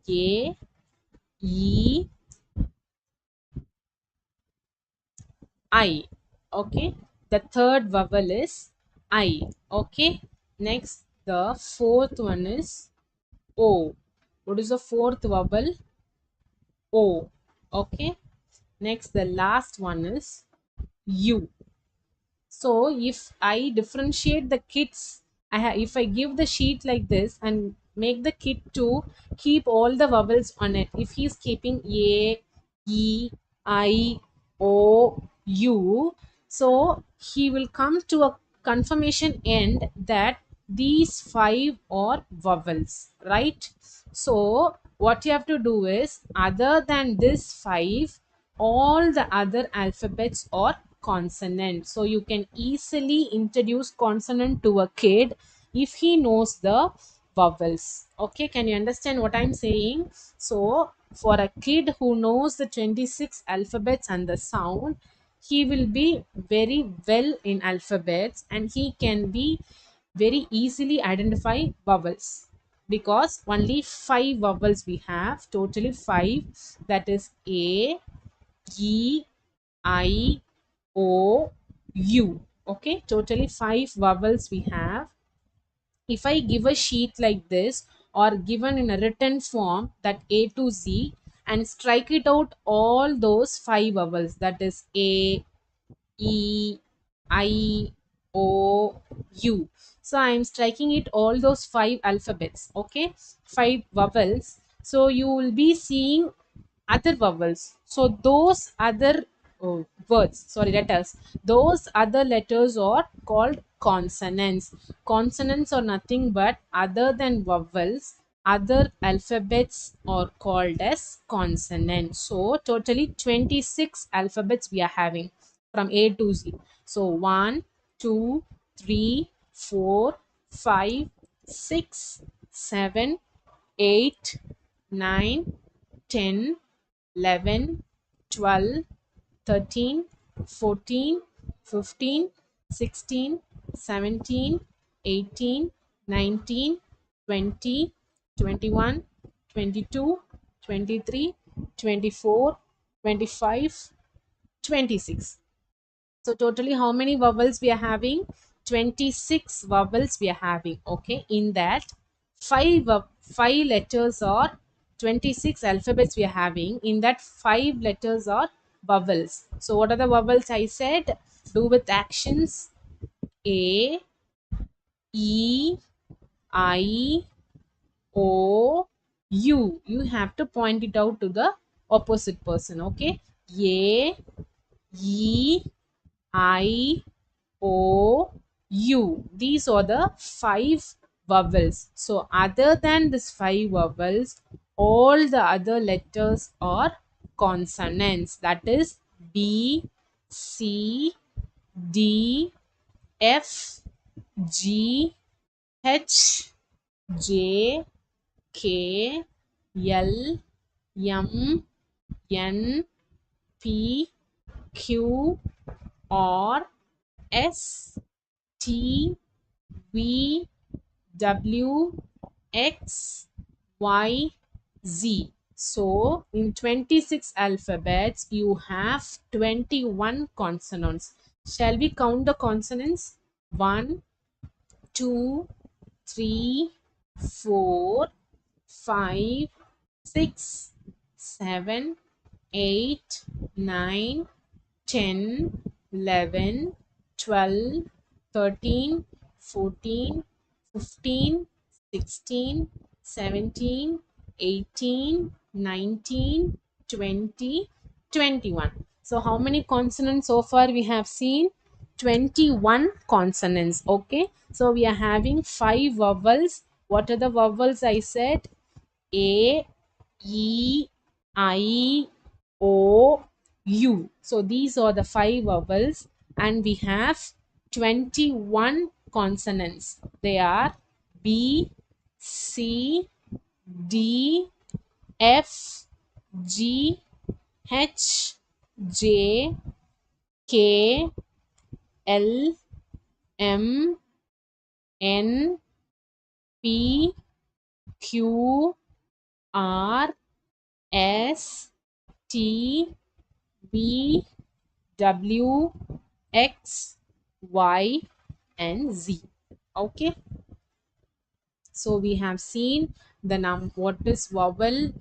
A, E, I. Okay. The third vowel is I. Okay. Next, the fourth one is O. What is the fourth vowel? O. Okay. Next, the last one is U. So if I differentiate the kids, if I give the sheet like this and make the kid to keep all the vowels on it. If he's keeping A, E, I, O, U, so he will come to a confirmation end that these five are vowels, right? So what you have to do is, other than this five, all the other alphabets are consonant. So you can easily introduce consonant to a kid if he knows the vowels. Okay, can you understand what I'm saying? So for a kid who knows the 26 alphabets and the sound, he will be very well in alphabets and he can be very easily identify vowels, because only five vowels we have, totally five, that is A, E, I, O, U. Okay, totally five vowels we have. If I give a sheet like this or given in a written form, that A to Z, and strike it out all those five vowels, that is A, E, I, O, U. So I am striking it all those five alphabets. Okay, five vowels. So you will be seeing other vowels. So those other words, sorry, letters, those other letters are called consonants. Consonants are nothing but other than vowels. Other alphabets are called as consonants. So totally 26 alphabets we are having from A to Z. So 1, 2, 3, 4, 5, 6, 7, 8, 9, 10, 11, 12, 13, 14, 15, 16, 17, 18, 19, 20, 21, 22, 23, 24, 25, 26. So totally how many vowels we are having? 26 vowels we are having. Okay, in that five letters are 26 alphabets we are having. In that five letters are vowels. So what are the vowels I said? Do with actions. A, E, I, O, U. You have to point it out to the opposite person. Okay. A, E, I, O, U. These are the five vowels. So other than these five vowels, all the other letters are consonants. That is B, C, D, F, G, H, J, K, L, M, N, P, Q, R, S, T, V, W, X, Y, Z. So in 26 alphabets, you have 21 consonants. Shall we count the consonants? 1, 2, 3, 4, 5, 6, 7, 8, 9, 10, 11, 12, 13, 14, 15, 16, 17, 18, 19, 20, 21. So how many consonants so far we have seen? 21 consonants. Okay, so we are having five vowels. What are the vowels I said? A, E, I, O, U. So these are the five vowels and we have 21 consonants. They are B, C, D, F, G, H, J, K, L, M, N, P, Q, R, S, T, V, W, X, Y, and Z. Okay. So we have seen the what is vowel,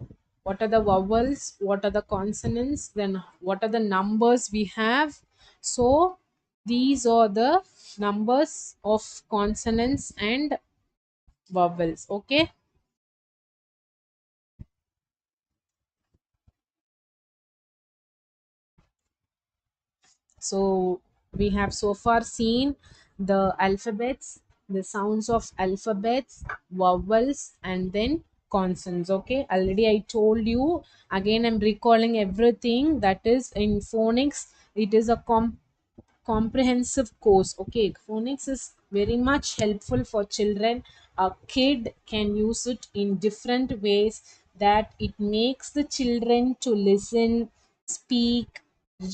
what are the vowels, what are the consonants, then what are the numbers we have. So these are the numbers of consonants and vowels. Okay. So we have so far seen the alphabets, the sounds of alphabets, vowels, and then consonants. Okay, already I told you. Again, I'm recalling everything that is in phonics. It is a comprehensive course. Okay, phonics is very much helpful for children. A kid can use it in different ways, that it makes the children to listen, speak,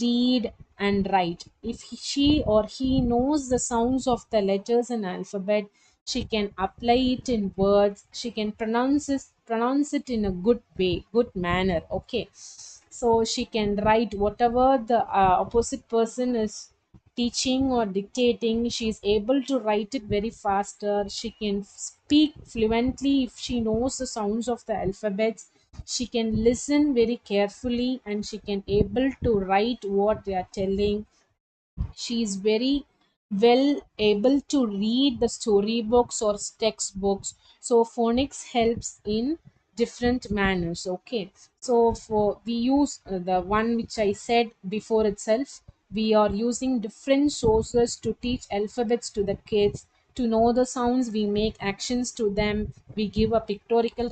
read, and write. If she or he knows the sounds of the letters and alphabet, she can apply it in words, she can pronounce it in a good way, good manner. Okay, so she can write whatever the opposite person is teaching or dictating. She is able to write it very faster. She can speak fluently if she knows the sounds of the alphabets. She can listen very carefully, and she can able to write what they are telling. She is very well able to read the storybooks or textbooks. So phonics helps in different manners. Okay, so for we use the one which I said before itself. We are using different sources to teach alphabets to the kids. To know the sounds, we make actions to them. We give a pictorial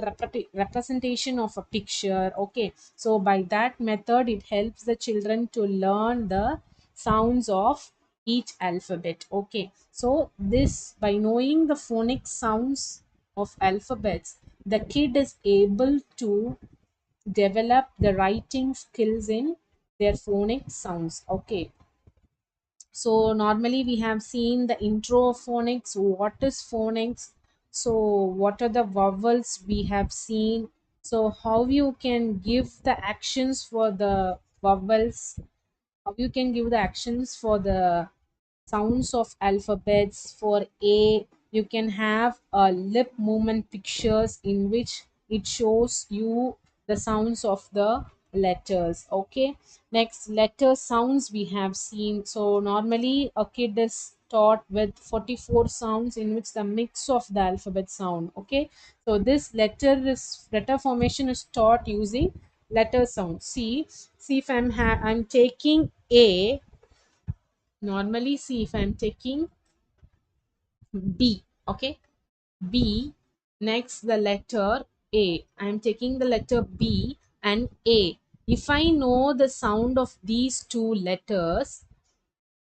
representation of a picture. Okay, so by that method, it helps the children to learn the sounds of each alphabet. Okay, so this, by knowing the phonic sounds of alphabets, the kid is able to develop the writing skills in their phonic sounds. Okay, so normally we have seen the intro of phonics. What is phonics? So what are the vowels we have seen? So how you can give the actions for the vowels, how you can give the actions for the sounds of alphabets. For A, you can have a lip movement pictures in which it shows you the sounds of the letters. Okay, next, letter sounds we have seen. So normally a kid is taught with 44 sounds in which the mix of the alphabet sound. Okay, so this letter formation is taught using letter sound. See if I'm taking A. Normally, see if I'm taking B. Okay, B. Next, the letter A. I'm taking the letter B and A. If I know the sound of these two letters,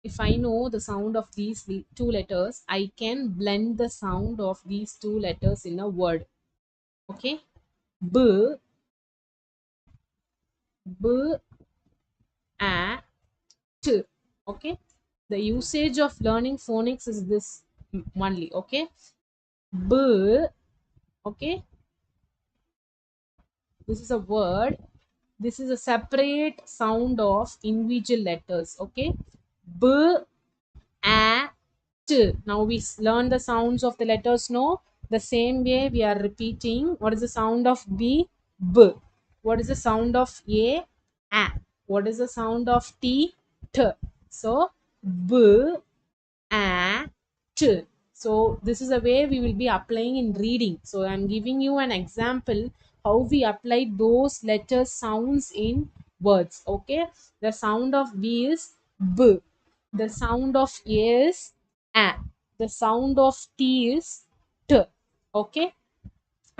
if I know the sound of these two letters, I can blend the sound of these two letters in a word. Okay, B, B, A, T. Okay, the usage of learning phonics is this only. Okay, B. Okay, this is a word. This is a separate sound of individual letters. Okay, B, A, T. Now we learn the sounds of the letters. No, the same way we are repeating. What is the sound of B? B. What is the sound of A? A. What is the sound of T? T. So B, A, T. So this is a way we will be applying in reading. So I'm giving you an example how we apply those letter sounds in words. Okay, the sound of B is B. The sound of A is A. The sound of T is T. Okay,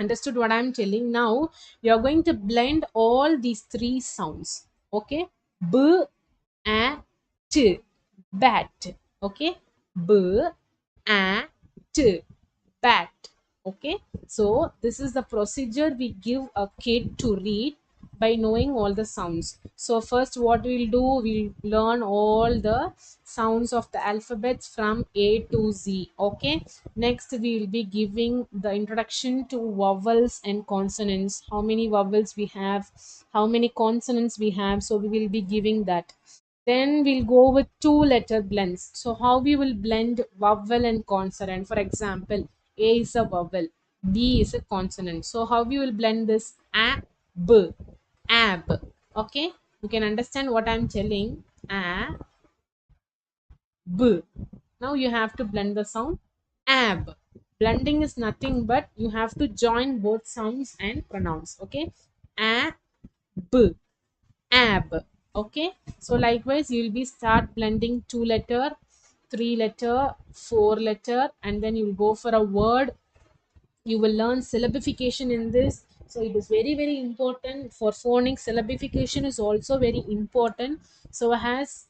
understood what I'm telling? Now you're going to blend all these three sounds. Okay, B, A, T, bat. Okay, B, A, T, bat. Okay, so this is the procedure we give a kid to read. by knowing all the sounds. So first what we'll do, we'll learn all the sounds of the alphabets from A to Z. Okay, next we will be giving the introduction to vowels and consonants, how many vowels we have, how many consonants we have, so we will be giving that. Then we'll go with two letter blends. So how we will blend vowel and consonant. For example, A is a vowel, B is a consonant. So how we will blend this? A, B, ab. Okay, you can understand what I'm telling. A, B. Now you have to blend the sound ab. Blending is nothing but you have to join both sounds and pronounce. Okay, a, b, ab. Okay, so likewise you will be start blending two letter, three letter, four letter, and then you will go for a word. You will learn syllabification in this. So it is very important for phonics. Syllabification is also very important. So as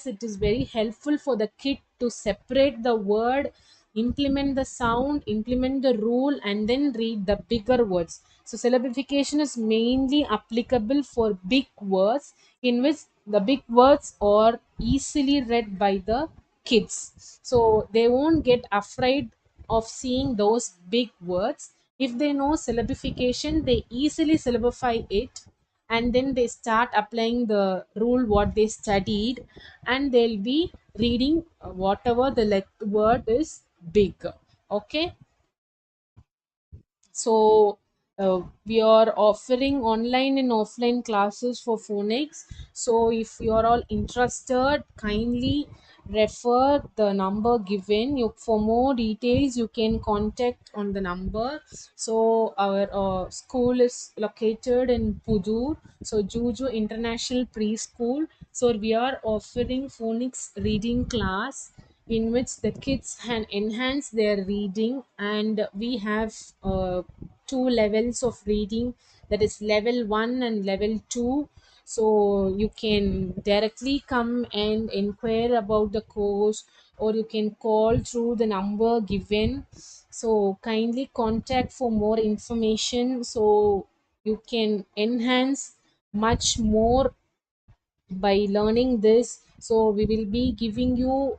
it is very helpful for the kid to separate the word, implement the sound, implement the rule, and then read the bigger words. So syllabification is mainly applicable for big words, in which the big words are easily read by the kids, so they won't get afraid of seeing those big words. If they know syllabification, they easily syllabify it, and then they start applying the rule what they studied, and they'll be reading whatever the word is big. Okay, so we are offering online and offline classes for phonics. So if you are all interested, kindly refer the number given. You, for more details, you can contact on the number. So our school is located in PUDUR, so JUJU International Preschool. So we are offering phonics reading class in which the kids can enhance their reading, and we have two levels of reading, that is level 1 and level 2. So you can directly come and inquire about the course, or you can call through the number given. So kindly contact for more information, so you can enhance much more by learning this. So we will be giving you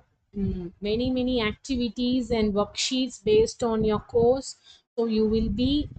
many activities and worksheets based on your course. So you will be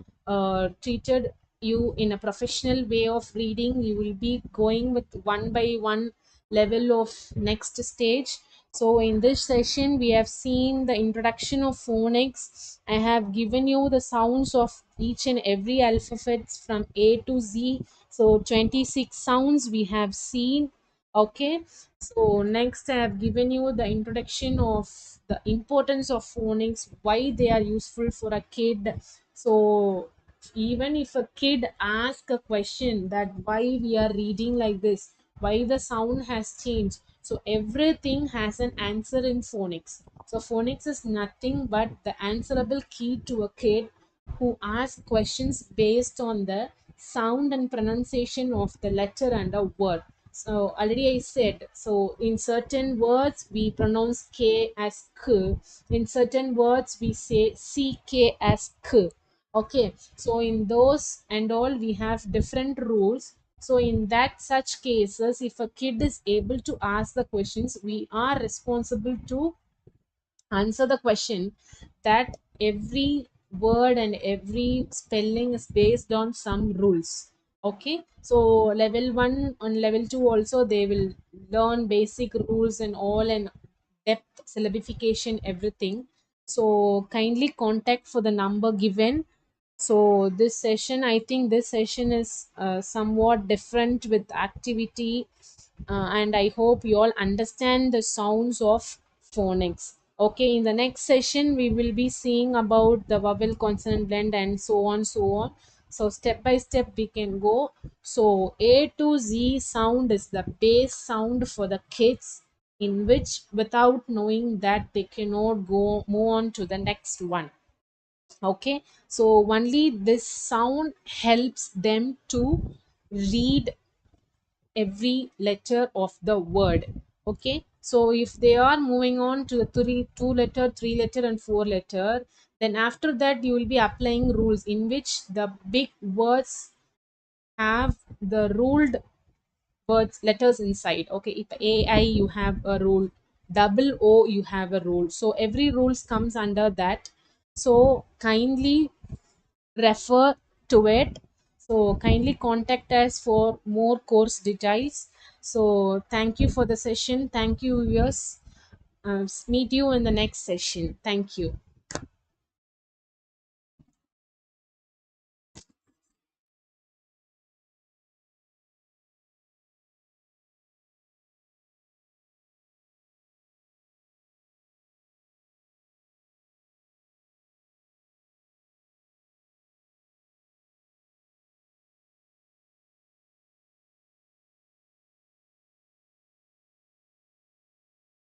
treated you in a professional way of reading. You will be going with one by one level of next stage. So in this session we have seen the introduction of phonics. I have given you the sounds of each and every alphabet from A to Z. So 26 sounds we have seen. Okay, so next I have given you the introduction of the importance of phonics, why they are useful for a kid. So even if a kid asks a question that why we are reading like this, why the sound has changed, so everything has an answer in phonics. So phonics is nothing but the answerable key to a kid who asks questions based on the sound and pronunciation of the letter and a word. So already I said, so in certain words we pronounce K as K. In certain words we say CK as K. Okay, so in those and all we have different rules. So in that such cases, if a kid is able to ask the questions, we are responsible to answer the question, that every word and every spelling is based on some rules. Okay, so level 1 and level 2 also they will learn basic rules and all, and depth syllabification everything. So kindly contact for the number given. So this session, I think this session is somewhat different with activity, and I hope you all understand the sounds of phonics. Okay, in the next session, we will be seeing about the vowel consonant blend and so on, so on. So step by step we can go. So A to Z sound is the base sound for the kids, in which without knowing that they cannot go move on to the next one. Okay, so only this sound helps them to read every letter of the word. Okay, so if they are moving on to the two letter, three letter, and four letter, then after that you will be applying rules in which the big words have the ruled words letters inside. Okay, if AI you have a rule, double O you have a rule, so every rules comes under that. So kindly refer to it. So kindly contact us for more course details. So thank you for the session. Thank you, viewers. Meet you in the next session. Thank you.